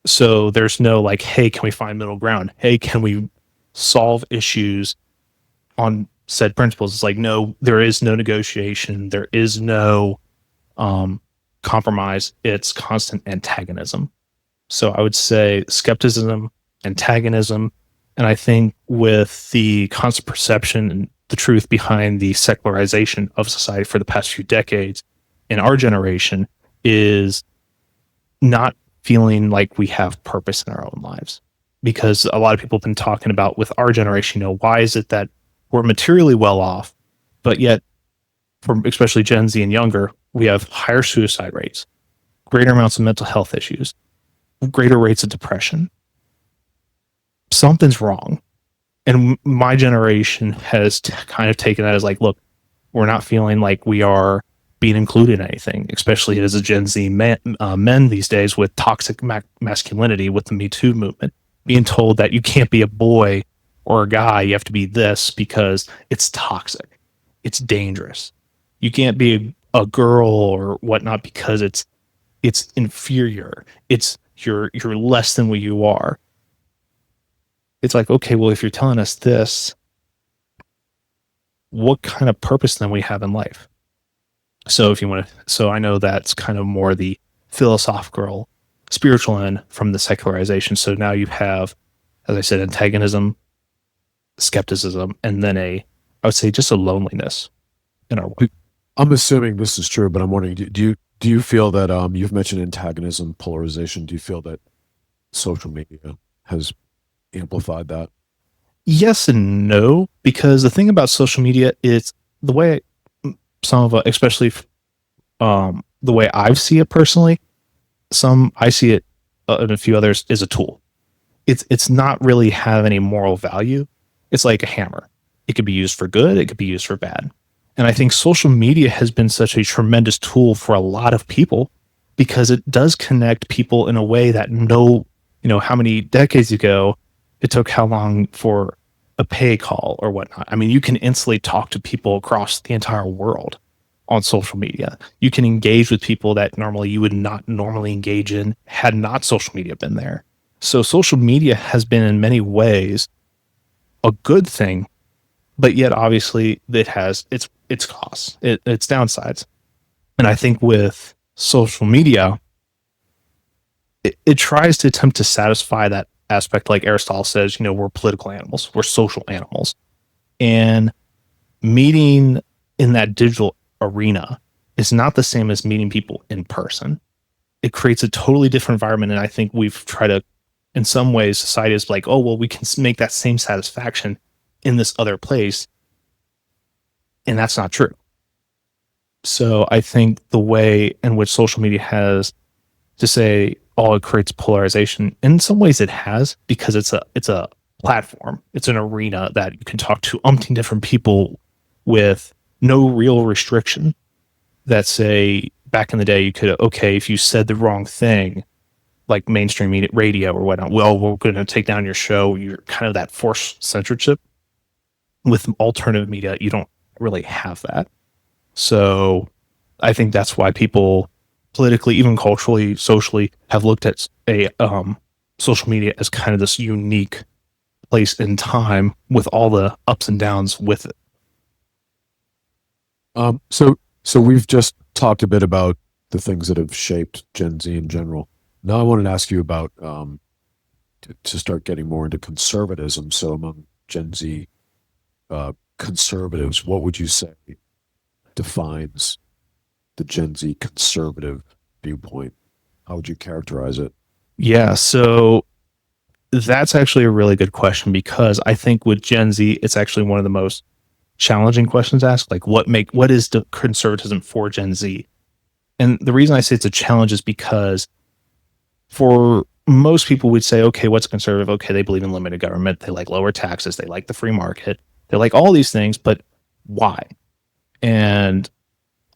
[SPEAKER 4] So there's no like, hey, can we find middle ground? Hey, can we solve issues on said principles? It's like, no, there is no negotiation. There is no compromise. It's constant antagonism. So I would say skepticism, antagonism, and I think with the constant perception and the truth behind the secularization of society for the past few decades in our generation is not feeling like we have purpose in our own lives. Because a lot of people have been talking about with our generation, why is it that we're materially well off, but yet for especially Gen Z and younger, we have higher suicide rates, greater amounts of mental health issues, greater rates of depression. Something's wrong. And my generation has kind of taken that as like, look, we're not feeling like we are being included in anything, especially as a Gen Z men these days with toxic masculinity, with the Me Too movement, being told that you can't be a boy or a guy, you have to be this because it's toxic, it's dangerous. You can't be a girl or whatnot because it's inferior. You're less than what you are. It's like, okay, well, if you're telling us this, what kind of purpose then we have in life? So if you want to, so I know that's kind of more the philosophical, spiritual end from the secularization. So now you have, as I said, antagonism, skepticism, and then I would say just a loneliness in our world.
[SPEAKER 3] I'm assuming this is true, but I'm wondering, do you feel that you've mentioned antagonism, polarization? Do you feel that social media has amplified that?
[SPEAKER 4] Yes and no, because the thing about social media is the way some of it, especially the way I see it personally, I see it and a few others is a tool. It's not really have any moral value. It's like a hammer. It could be used for good. It could be used for bad. And I think social media has been such a tremendous tool for a lot of people because it does connect people in a way that how many decades ago it took how long for a pay call or whatnot. I mean, you can instantly talk to people across the entire world on social media. You can engage with people that normally you would not normally engage in had not social media been there. So social media has been in many ways a good thing, but yet obviously it has its costs, its downsides. And I think with social media, it tries to attempt to satisfy that aspect. Like Aristotle says, we're political animals, we're social animals. And meeting in that digital arena is not the same as meeting people in person. It creates a totally different environment. And I think we've tried to, in some ways, society is like, oh, well, we can make that same satisfaction in this other place. And that's not true. So I think the way in which social media has to say, oh, it creates polarization, in some ways it has, because it's a platform. It's an arena that you can talk to umpteen different people with no real restriction. That say back in the day, you could, okay, if you said the wrong thing, like mainstream media, radio or whatnot, well, we're going to take down your show. You're kind of that forced censorship. With alternative media, you don't really have that. So I think that's why people politically, even culturally, socially, have looked at social media as kind of this unique place in time with all the ups and downs with it.
[SPEAKER 3] So we've just talked a bit about the things that have shaped Gen Z in general. Now I wanted to ask you about to start getting more into conservatism. So among Gen Z conservatives, what would you say defines the Gen Z conservative viewpoint? How would you characterize it?
[SPEAKER 4] Yeah, so that's actually a really good question, because I think with Gen Z, it's actually one of the most challenging questions to ask. Like, what is the conservatism for Gen Z? And the reason I say it's a challenge is because for most people would say, okay, what's conservative? Okay, they believe in limited government. They like lower taxes. They like the free market. They like all these things, but why? And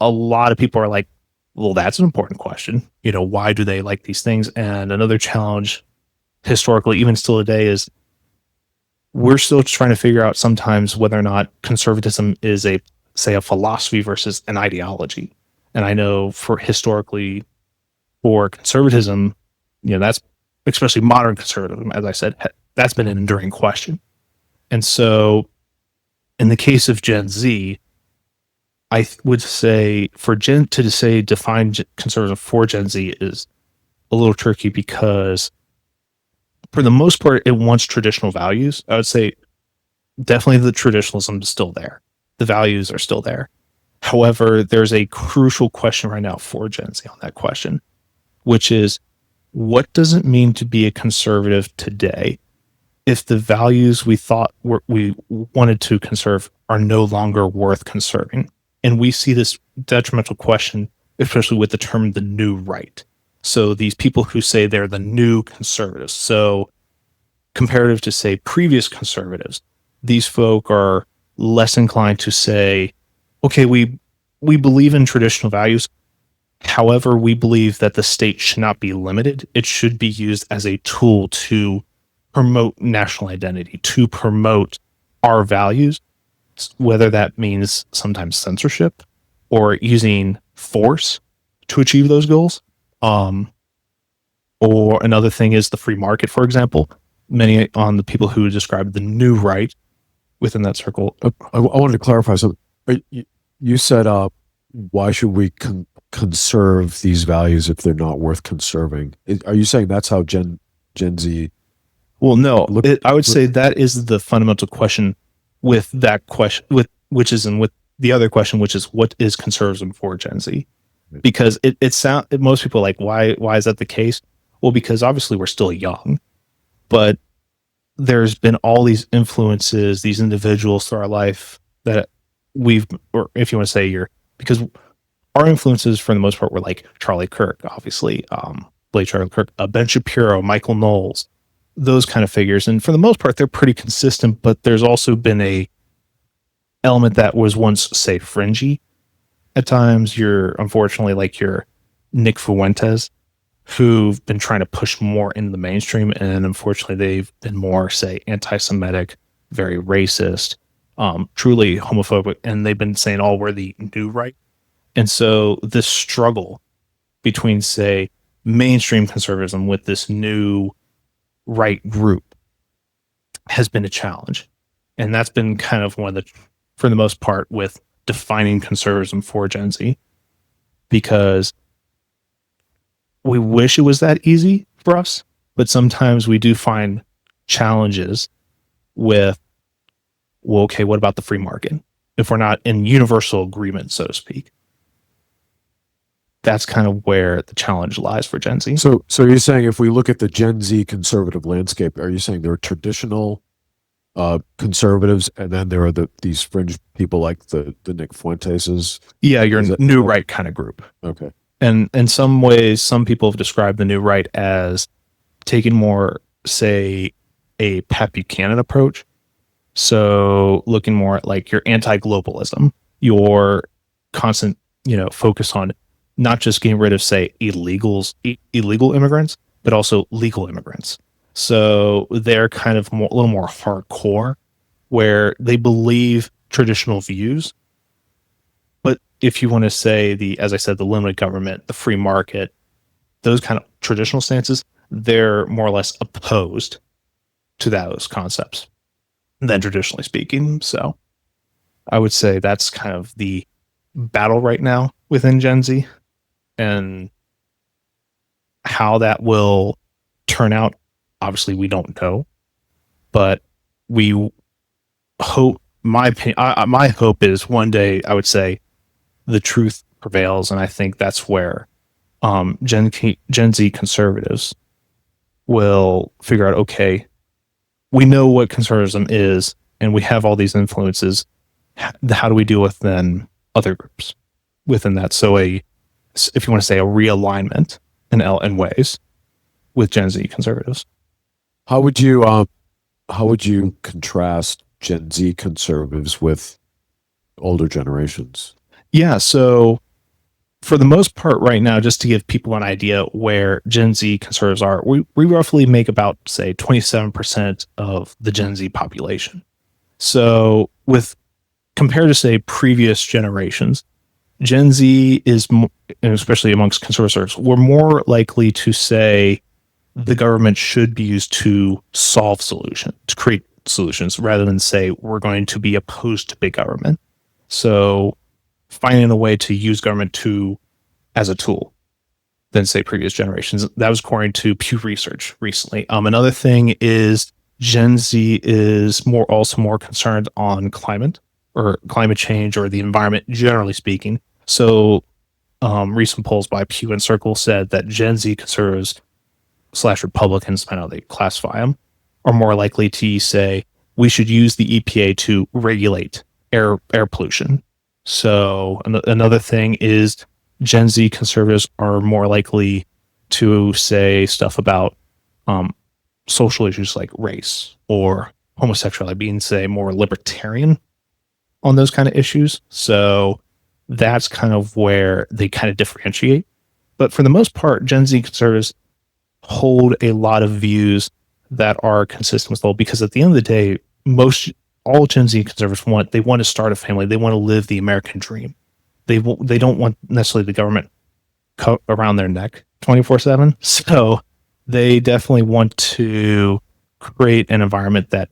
[SPEAKER 4] a lot of people are like, well, that's an important question. Why do they like these things? And another challenge historically, even still today, is we're still trying to figure out sometimes whether or not conservatism is a philosophy versus an ideology. And I know for conservatism, that's especially modern conservatism, as I said, that's been an enduring question. And so in the case of Gen Z, I would say define conservatism for Gen Z is a little tricky, because for the most part, it wants traditional values. I would say definitely the traditionalism is still there. The values are still there. However, there's a crucial question right now for Gen Z on that question, which is, what does it mean to be a conservative today if the values we thought we wanted to conserve are no longer worth conserving? And we see this detrimental question, especially with the term the new right. So these people who say they're the new conservatives. So comparative to, say, previous conservatives, these folk are less inclined to say, okay, we believe in traditional values. However, we believe that the state should not be limited. It should be used as a tool to promote national identity, to promote our values, whether that means sometimes censorship or using force to achieve those goals. Or another thing is the free market, for example. Many on the people who describe the new right within that circle.
[SPEAKER 3] I wanted to clarify something. You said, why should we conserve these values if they're not worth conserving? Are you saying that's how Gen Z?
[SPEAKER 4] Well, no. I would say that is the fundamental question with that question, with the other question, which is, what is conservatism for Gen Z? Because most people are like, why is that the case? Well, because obviously we're still young, but there's been all these influences, these individuals through our life that or if you want to say because our influences for the most part were like Charlie Kirk, obviously, Blake Charlie Kirk, Ben Shapiro, Michael Knowles, those kind of figures. And for the most part, they're pretty consistent, but there's also been a element that was once, say, fringy. At times, unfortunately like your Nick Fuentes, who've been trying to push more into the mainstream, and unfortunately they've been more, say, anti-Semitic, very racist, truly homophobic, and they've been saying, we're the new right. And so this struggle between, say, mainstream conservatism with this new right group has been a challenge. And that's been kind of one of the, for the most part, with defining conservatism for Gen Z, because we wish it was that easy for us, but sometimes we do find challenges with, well, okay, what about the free market? If we're not in universal agreement, so to speak, that's kind of where the challenge lies for Gen Z.
[SPEAKER 3] So you're saying if we look at the Gen Z conservative landscape, are you saying there are traditional conservatives, and then there are these fringe people like the Nick Fuenteses?
[SPEAKER 4] Yeah, your new right kind of group.
[SPEAKER 3] Okay.
[SPEAKER 4] And in some ways, some people have described the new right as taking more, say, a Pat Buchanan approach. So looking more at like your anti-globalism, your constant, focus on not just getting rid of, say, illegal immigrants, but also legal immigrants. So they're kind of a little more hardcore, where they believe traditional views. But if you want to say as I said, the limited government, the free market, those kind of traditional stances, they're more or less opposed to those concepts than traditionally speaking. So I would say that's kind of the battle right now within Gen Z, and how that will turn out. Obviously, we don't know, but we hope. My opinion, my hope is one day, I would say, the truth prevails, and I think that's where Gen Z conservatives will figure out, okay, we know what conservatism is, and we have all these influences. How do we deal with then other groups within that? So if you want to say a realignment in ways with Gen Z conservatives.
[SPEAKER 3] How would you contrast Gen Z conservatives with older generations?
[SPEAKER 4] Yeah, so for the most part right now, just to give people an idea where Gen Z conservatives are, we roughly make about, say, 27% of the Gen Z population. So compared to, say, previous generations, Gen Z is, and especially amongst conservatives, we're more likely to say the government should be used to solve solutions, to create solutions, rather than say we're going to be opposed to big government. So finding a way to use government as a tool than, say, previous generations. That was according to Pew Research recently. Another thing is Gen Z is also more concerned on climate change or the environment, generally speaking. So recent polls by Pew and Circle said that Gen Z conservatives / Republicans, I know they classify them, are more likely to say we should use the EPA to regulate air pollution. So another thing is Gen Z conservatives are more likely to say stuff about social issues like race or homosexuality, being, say, more libertarian on those kind of issues. So that's kind of where they kind of differentiate. But for the most part, Gen Z conservatives hold a lot of views that are consistent with all, because at the end of the day, all Gen Z conservatives want to start a family. They want to live the American dream. They don't want necessarily the government around their neck 24/7. So they definitely want to create an environment that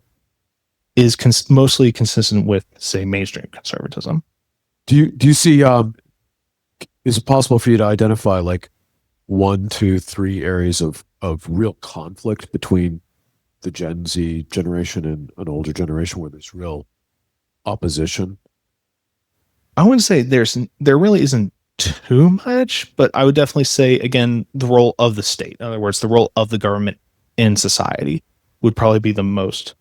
[SPEAKER 4] is mostly consistent with, say, mainstream conservatism.
[SPEAKER 3] Do you see? Is it possible for you to identify like 1, 2, 3 areas of real conflict between the Gen Z generation and an older generation where there's real opposition?
[SPEAKER 4] I wouldn't say there really isn't too much, but I would definitely say, again, the role of the state. In other words, the role of the government in society would probably be the most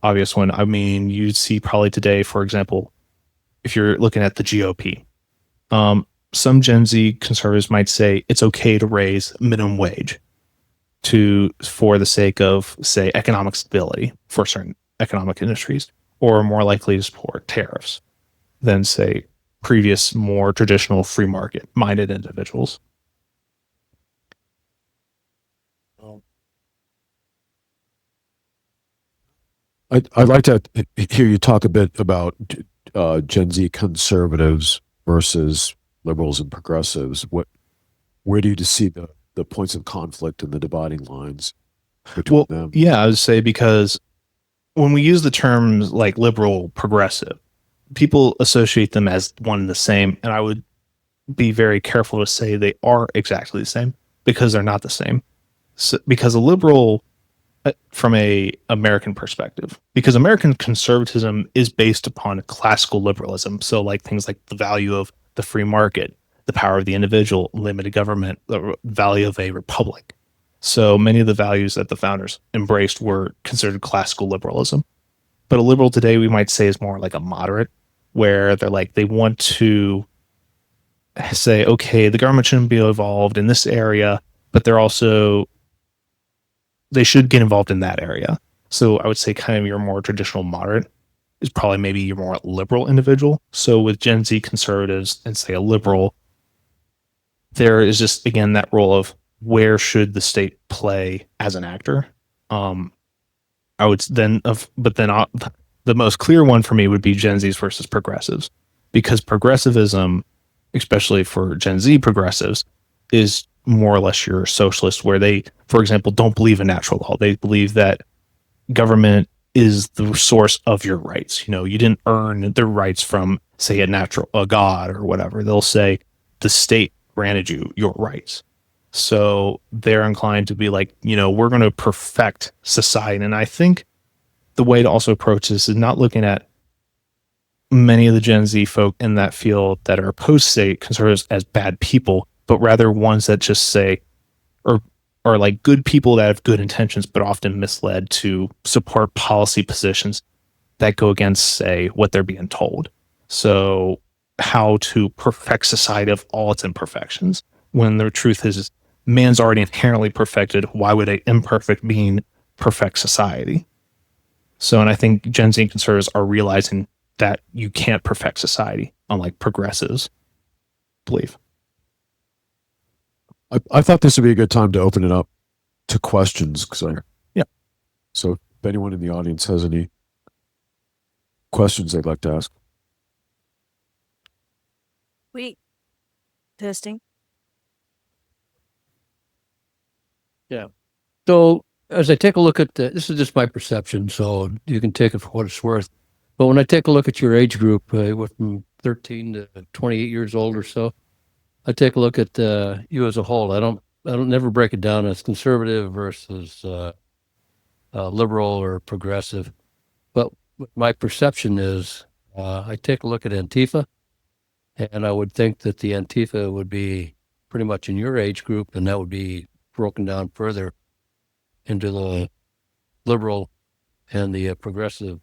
[SPEAKER 4] obvious one. I mean, you'd see probably today, for example, if you're looking at the GOP, some Gen Z conservatives might say it's okay to raise minimum wage for the sake of, say, economic stability for certain economic industries, or more likely to support tariffs than, say, previous more traditional free market minded individuals.
[SPEAKER 3] I'd like to hear you talk a bit about Gen Z conservatives versus liberals and progressives. Where do you see the points of conflict and the dividing lines between them?
[SPEAKER 4] Yeah, I would say because when we use the terms like liberal, progressive, people associate them as one and the same, and I would be very careful to say they are exactly the same, because they're not the same. So, because a liberal, from a American perspective, because American conservatism is based upon classical liberalism, so like things like the value of the free market, the power of the individual, limited government, the value of a republic. So many of the values that the founders embraced were considered classical liberalism. But a liberal today, we might say, is more like a moderate, where they're like, they want to say, okay, the government shouldn't be involved in this area, but they should get involved in that area. So I would say kind of your more traditional moderate is probably maybe your more liberal individual. So with Gen Z conservatives and, say, a liberal, there is just, again, that role of where should the state play as an actor. I would then, the most clear one for me would be Gen Zs versus progressives, because progressivism, especially for Gen Z progressives, is more or less your socialist, where they, for example, don't believe in natural law. They believe that government is the source of your rights. You know, you didn't earn the rights from, say, a god or whatever. They'll say the state granted you your rights. So they're inclined to be like, you know, we're going to perfect society. And I think the way to also approach this is not looking at many of the Gen Z folk in that field that are opposed to, say, conservatives as bad people, but rather ones that just say, or are like good people that have good intentions, but often misled to support policy positions that go against, say, what they're being told. So how to perfect society of all its imperfections, when the truth is man's already inherently perfected. Why would an imperfect being perfect society? So, and I think Gen Z conservatives are realizing that you can't perfect society, unlike progressives believe.
[SPEAKER 3] I thought this would be a good time to open it up to questions.
[SPEAKER 4] Yeah.
[SPEAKER 3] So if anyone in the audience has any questions they'd like to ask.
[SPEAKER 5] Wait. Testing.
[SPEAKER 6] Yeah. So as I take a look at this is just my perception, so you can take it for what it's worth. But when I take a look at your age group, from 13 to 28 years old or so, I take a look at you as a whole. I don't never break it down as conservative versus liberal or progressive. But my perception is I take a look at Antifa, and I would think that the Antifa would be pretty much in your age group, and that would be broken down further into the liberal and the progressive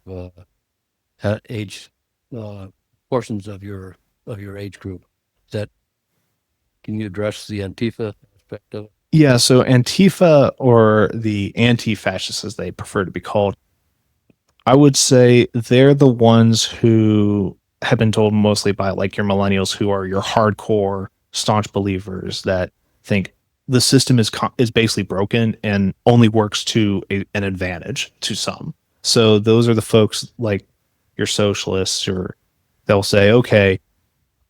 [SPEAKER 6] age portions of your age group. Can you address the Antifa aspect of it?
[SPEAKER 4] Yeah, so Antifa, or the anti-fascists as they prefer to be called, I would say they're the ones who have been told mostly by like your millennials, who are your hardcore staunch believers that think the system is basically broken and only works to an advantage to some. So those are the folks like your socialists, or they'll say, okay,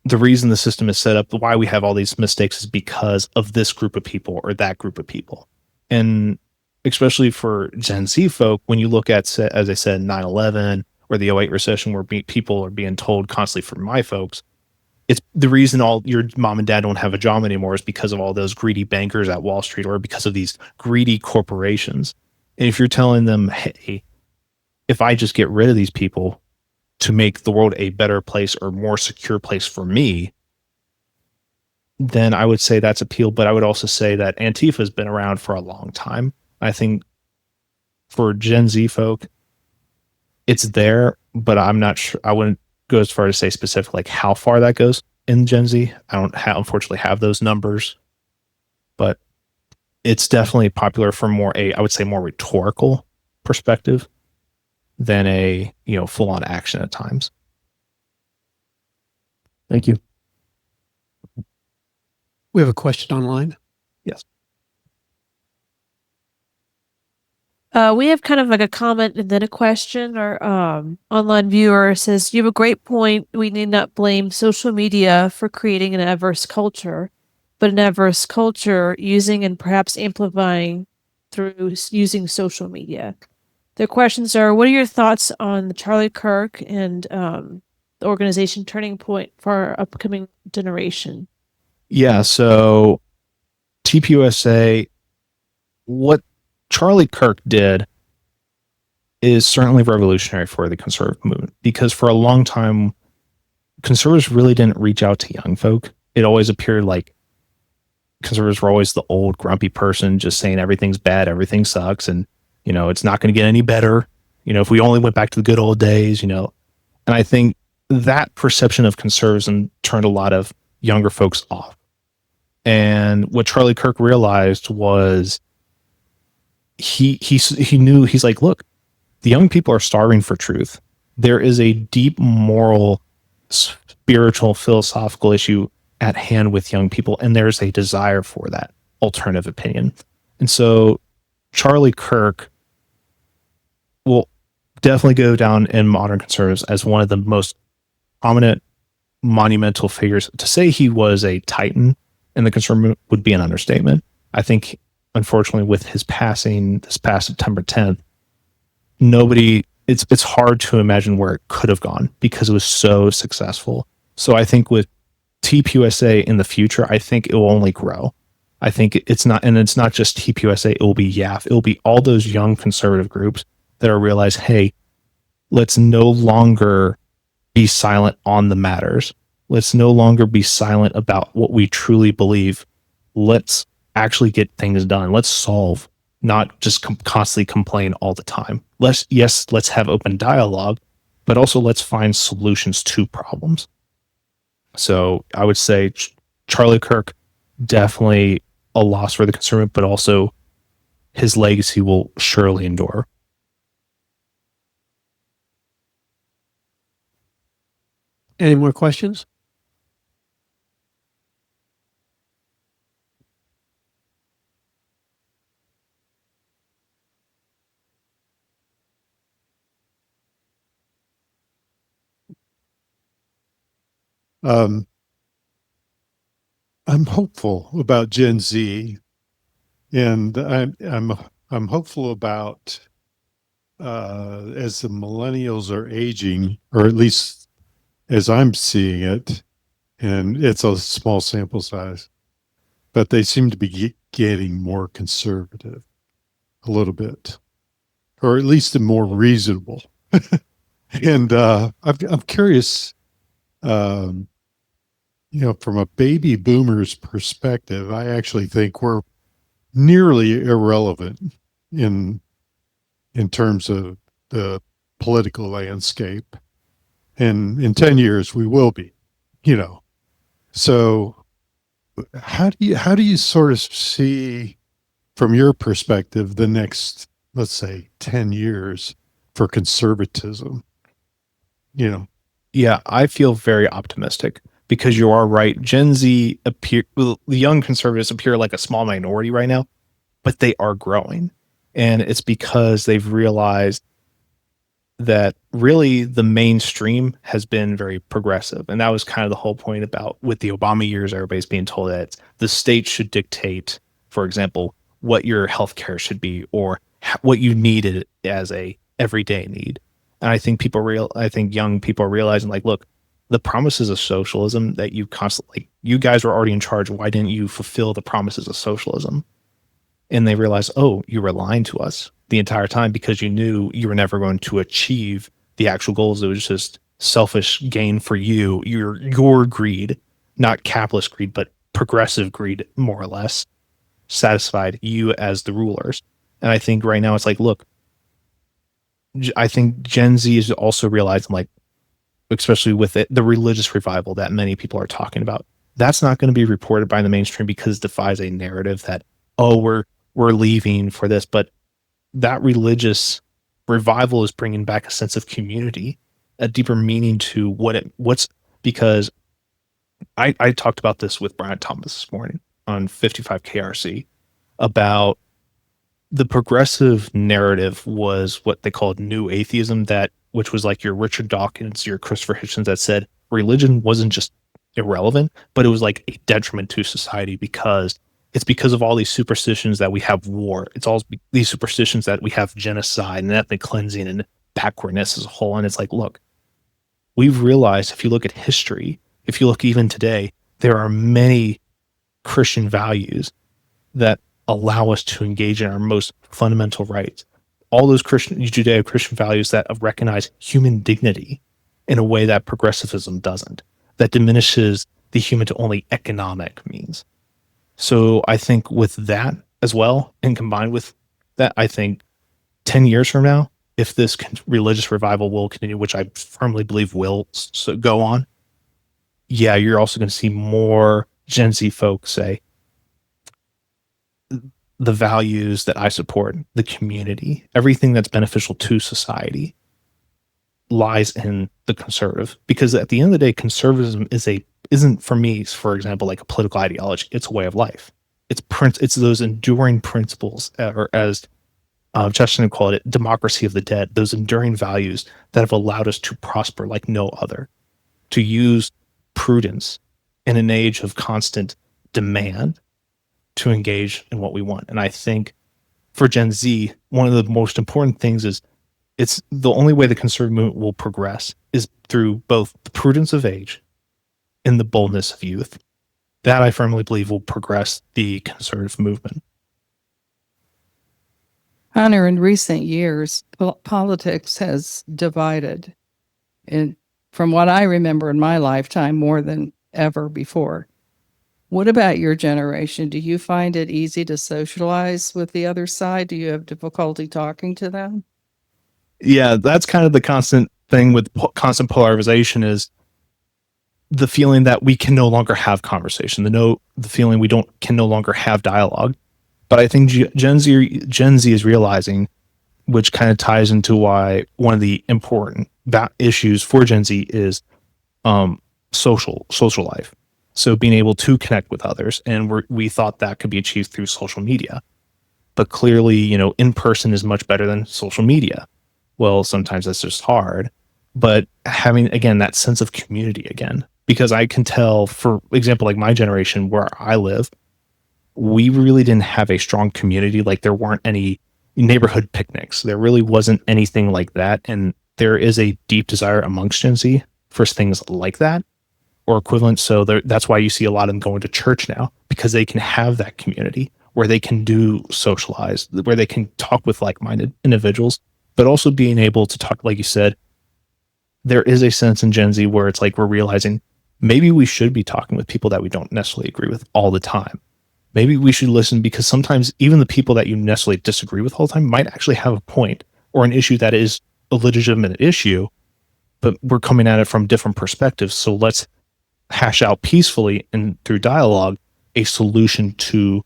[SPEAKER 4] the reason the system is set up, why we have all these mistakes, is because of this group of people or that group of people. And especially for Gen Z folk, when you look at, as I said, 9/11 or the 2008 recession, where people are being told constantly from my folks, it's the reason all your mom and dad don't have a job anymore is because of all those greedy bankers at Wall Street, or because of these greedy corporations. And if you're telling them, hey, if I just get rid of these people to make the world a better place or more secure place for me, then I would say that's appeal. But I would also say that Antifa has been around for a long time. I think for Gen Z folk, it's there, but I'm not sure. I wouldn't go as far to say specifically like how far that goes. in Gen Z. I don't unfortunately have those numbers, but it's definitely popular for I would say more rhetorical perspective than a, full on action at times.
[SPEAKER 6] Thank you.
[SPEAKER 7] We have a question online.
[SPEAKER 4] Yes.
[SPEAKER 5] We have kind of like a comment and then a question. Our online viewer says, "You have a great point. We need not blame social media for creating an adverse culture, but an adverse culture using and perhaps amplifying through using social media." Their questions are, what are your thoughts on the Charlie Kirk and the organization Turning Point for our upcoming generation?
[SPEAKER 4] Yeah, so TPUSA, what Charlie Kirk did is certainly revolutionary for the conservative movement, because for a long time, conservatives really didn't reach out to young folk. It always appeared like conservatives were always the old grumpy person just saying everything's bad, everything sucks, and it's not going to get any better. If we only went back to the good old days, and I think that perception of conservatism turned a lot of younger folks off. And what Charlie Kirk realized was he knew, he's like, look, the young people are starving for truth. There is a deep moral, spiritual, philosophical issue at hand with young people, and there's a desire for that alternative opinion. And so Charlie Kirk will definitely go down in modern conservatives as one of the most prominent, monumental figures. To say he was a titan in the conservative movement would be an understatement. I think, unfortunately, with his passing this past September 10th, it's hard to imagine where it could have gone because it was so successful. So I think with TPUSA in the future, I think it will only grow. I think it's not just TPUSA, it will be YAF. It will be all those young conservative groups that are realize, hey, let's no longer be silent on the matters. Let's no longer be silent about what we truly believe. Let's actually get things done. Let's solve, not just constantly complain all the time. Let's have open dialogue, but also let's find solutions to problems. So I would say Charlie Kirk, definitely a loss for the conservative, but also his legacy will surely endure.
[SPEAKER 7] Any more questions?
[SPEAKER 8] I'm hopeful about Gen Z, and I'm hopeful about as the millennials are aging, or at least as I'm seeing it, and it's a small sample size, but they seem to be getting more conservative a little bit, or at least more reasonable. And I'm curious, from a baby boomer's perspective, I actually think we're nearly irrelevant in terms of the political landscape. And in 10 years, we will be, So how do you sort of see, from your perspective, the next, let's say, 10 years for conservatism?
[SPEAKER 4] Yeah, I feel very optimistic because you are right. Gen Z the young conservatives appear like a small minority right now, but they are growing. And it's because they've realized that really the mainstream has been very progressive. And that was kind of the whole point about with the Obama years, everybody's being told that the state should dictate, for example, what your healthcare should be or what you needed as a everyday need. And I think young people are realizing, like, look, the promises of socialism that you guys were already in charge. Why didn't you fulfill the promises of socialism? And they realize, oh, you were lying to us the entire time because you knew you were never going to achieve the actual goals. It was just selfish gain for you, your greed, not capitalist greed, but progressive greed, more or less, satisfied you as the rulers. And I think right now it's like, look, I think Gen Z is also realizing, like, especially with the religious revival that many people are talking about. That's not going to be reported by the mainstream because it defies a narrative that, oh, we're leaving for this. But that religious revival is bringing back a sense of community, a deeper meaning to what's because I talked about this with Brian Thomas this morning on 55 KRC about the progressive narrative was what they called new atheism, which was like your Richard Dawkins, your Christopher Hitchens, that said religion wasn't just irrelevant, but it was like a detriment to society because of all these superstitions that we have war. It's all these superstitions that we have genocide and ethnic cleansing and backwardness as a whole. And it's like, look, we've realized if you look at history, if you look even today, there are many Christian values that allow us to engage in our most fundamental rights. All those Judeo-Christian values that recognize human dignity in a way that progressivism doesn't, that diminishes the human to only economic means. So I think with that as well, and combined with that, I think 10 years from now, if this religious revival will continue, which I firmly believe will go on, yeah, you're also going to see more Gen Z folks say, the values that I support, the community, everything that's beneficial to society lies in the conservative. Because at the end of the day, conservatism isn't for me, for example, like a political ideology. It's a way of life. It's those enduring principles, or as Chesterton called it, democracy of the dead, those enduring values that have allowed us to prosper like no other, to use prudence in an age of constant demand to engage in what we want. And I think for Gen Z, one of the most important things is it's the only way the conservative movement will progress is through both the prudence of age and the boldness of youth. That I firmly believe will progress the conservative movement.
[SPEAKER 1] Hunter, in recent years, politics has divided, and from what I remember in my lifetime, more than ever before. What about your generation? Do you find it easy to socialize with the other side? Do you have difficulty talking to them?
[SPEAKER 4] Yeah, that's kind of the constant thing with constant polarization is the feeling that we can no longer have conversation, the feeling we can no longer have dialogue. But I think Gen Z is realizing, which kind of ties into why one of the important issues for Gen Z is social life. So being able to connect with others, and we thought that could be achieved through social media, but clearly, in person is much better than social media. Well, sometimes that's just hard, but having again that sense of community again, because I can tell, for example, like my generation where I live, we really didn't have a strong community. Like there weren't any neighborhood picnics. There really wasn't anything like that, and there is a deep desire amongst Gen Z for things like that or equivalent. So that's why you see a lot of them going to church now, because they can have that community where they can socialize, where they can talk with like-minded individuals, but also being able to talk, like you said, there is a sense in Gen Z where it's like we're realizing maybe we should be talking with people that we don't necessarily agree with all the time. Maybe we should listen, because sometimes even the people that you necessarily disagree with all the time might actually have a point or an issue that is a legitimate issue, but we're coming at it from different perspectives. So let's hash out peacefully and through dialogue a solution to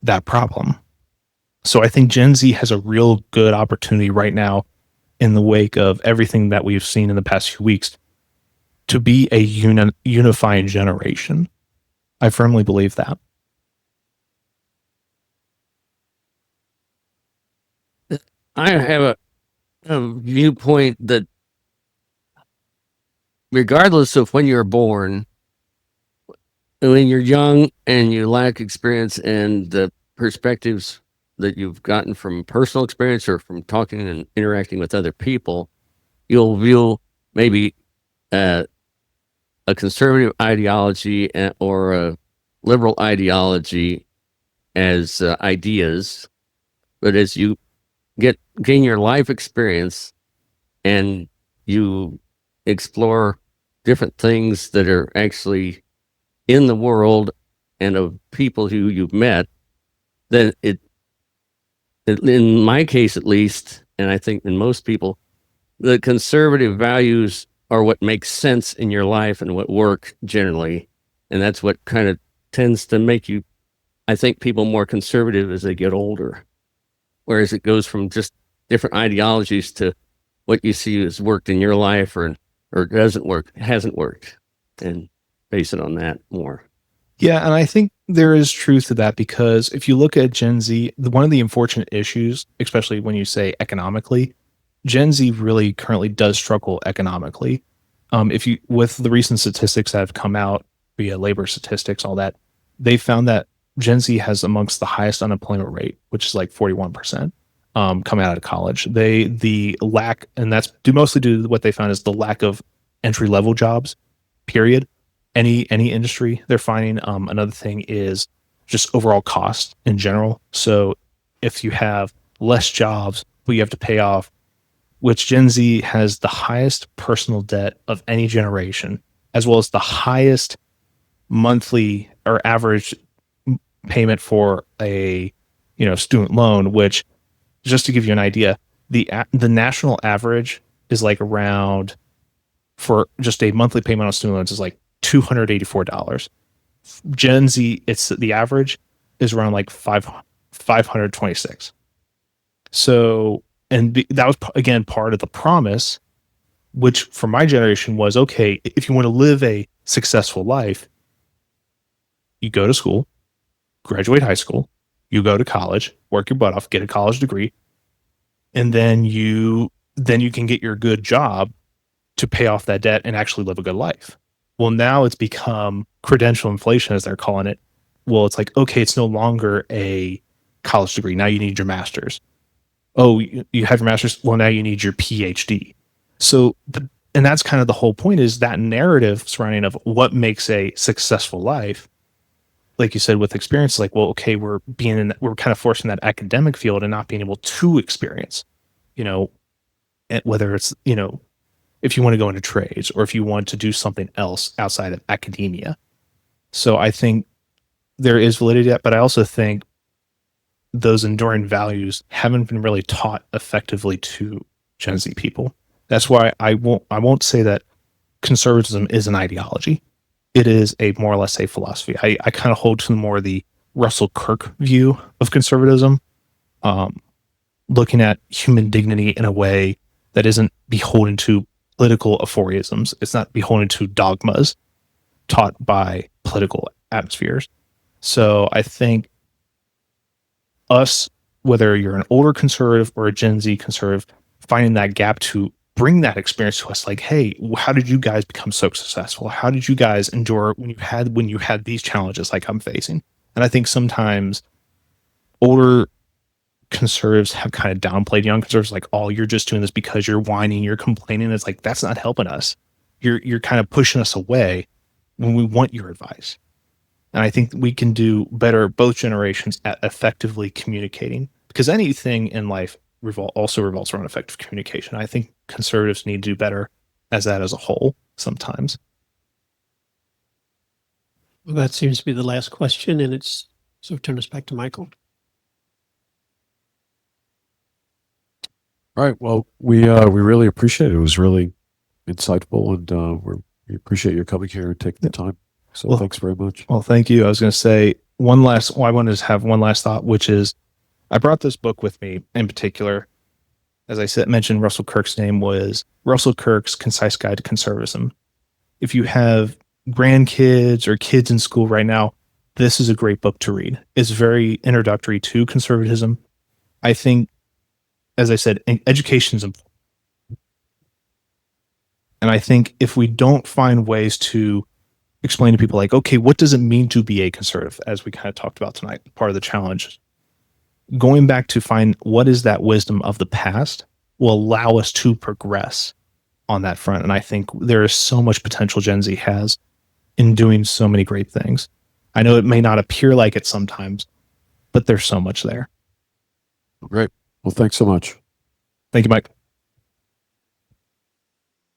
[SPEAKER 4] that problem. So I think Gen Z has a real good opportunity right now in the wake of everything that we've seen in the past few weeks to be a unifying generation. I firmly believe that.
[SPEAKER 6] I have a viewpoint that regardless of when you're born, when you're young and you lack experience and the perspectives that you've gotten from personal experience or from talking and interacting with other people, you'll view maybe a conservative ideology or a liberal ideology as ideas. But as you gain your life experience and you explore different things that are actually in the world and of people who you've met, then in my case at least, and I think in most people, the conservative values
[SPEAKER 9] are what makes sense in your life and what work generally. And that's what kind of tends to make you, I think, people more conservative as they get older. Whereas it goes from just different ideologies to what you see has worked in your life or doesn't work, hasn't worked, and base it on that more.
[SPEAKER 4] Yeah, and I think there is truth to that, because if you look at Gen Z, one of the unfortunate issues, especially when you say economically, Gen Z really currently does struggle economically. If you, with the recent statistics that have come out via labor statistics, all that, they found that Gen Z has amongst the highest unemployment rate, which is like 41%, coming out of college. The lack, and that's mostly due to what they found is the lack of entry level jobs, period. Any industry they're finding. Another thing is just overall cost in general. So if you have less jobs, but you have to pay off, which Gen Z has the highest personal debt of any generation, as well as the highest monthly or average payment for a student loan. Which, just to give you an idea, the national average is like around, for just a monthly payment on student loans, is like $284. Gen Z, it's the average is around like 526. So, and that was again part of the promise, which for my generation was, okay, if you want to live a successful life, you go to school, graduate high school, you go to college, work your butt off, get a college degree, and then you can get your good job to pay off that debt and actually live a good life. Well, now it's become credential inflation, as they're calling it. Well, it's like, okay, it's no longer a college degree. Now you need your master's. Oh, you have your master's. Well, now you need your PhD. So, and that's kind of the whole point, is that narrative surrounding of what makes a successful life. Like you said, with experience, like, well, okay, we're kind of forcing that academic field and not being able to experience, whether it's, if you want to go into trades or if you want to do something else outside of academia. So I think there is validity to that, but I also think those enduring values haven't been really taught effectively to Gen Z people. That's why I won't say that conservatism is an ideology. It is more or less a philosophy. I kind of hold to more the Russell Kirk view of conservatism, looking at human dignity in a way that isn't beholden to political aphorisms. It's not beholden to dogmas taught by political atmospheres. So I think us, whether you're an older conservative or a Gen Z conservative, finding that gap to bring that experience to us, like, hey, how did you guys become so successful? How did you guys endure when you had these challenges like I'm facing? And I think sometimes older conservatives have kind of downplayed young conservatives, like, oh, you're just doing this because you're whining, you're complaining. It's like, that's not helping us. You're kind of pushing us away when we want your advice. And I think we can do better, both generations, at effectively communicating, because anything in life also revolves around effective communication. I think conservatives need to do better as a whole sometimes.
[SPEAKER 7] Well, that seems to be the last question, and so turn us back to Michael.
[SPEAKER 3] All right. Well, we really appreciate it. It was really insightful, and we appreciate your coming here and taking the time. So
[SPEAKER 4] Well,
[SPEAKER 3] thanks very much.
[SPEAKER 4] Well, thank you. I was going to say I wanted to have one last thought, which is I brought this book with me in particular. As I mentioned, Russell Kirk's name was Russell Kirk's Concise Guide to Conservatism. If you have grandkids or kids in school right now, this is a great book to read. It's very introductory to conservatism. I think, as I said, education is important. And I think if we don't find ways to explain to people, like, okay, what does it mean to be a conservative, as we kind of talked about tonight, part of the challenge, going back to find what is that wisdom of the past will allow us to progress on that front. And I think there is so much potential Gen Z has in doing so many great things. I know it may not appear like it sometimes, but there's so much there.
[SPEAKER 3] Great. Well, thanks so much.
[SPEAKER 4] Thank you, Mike.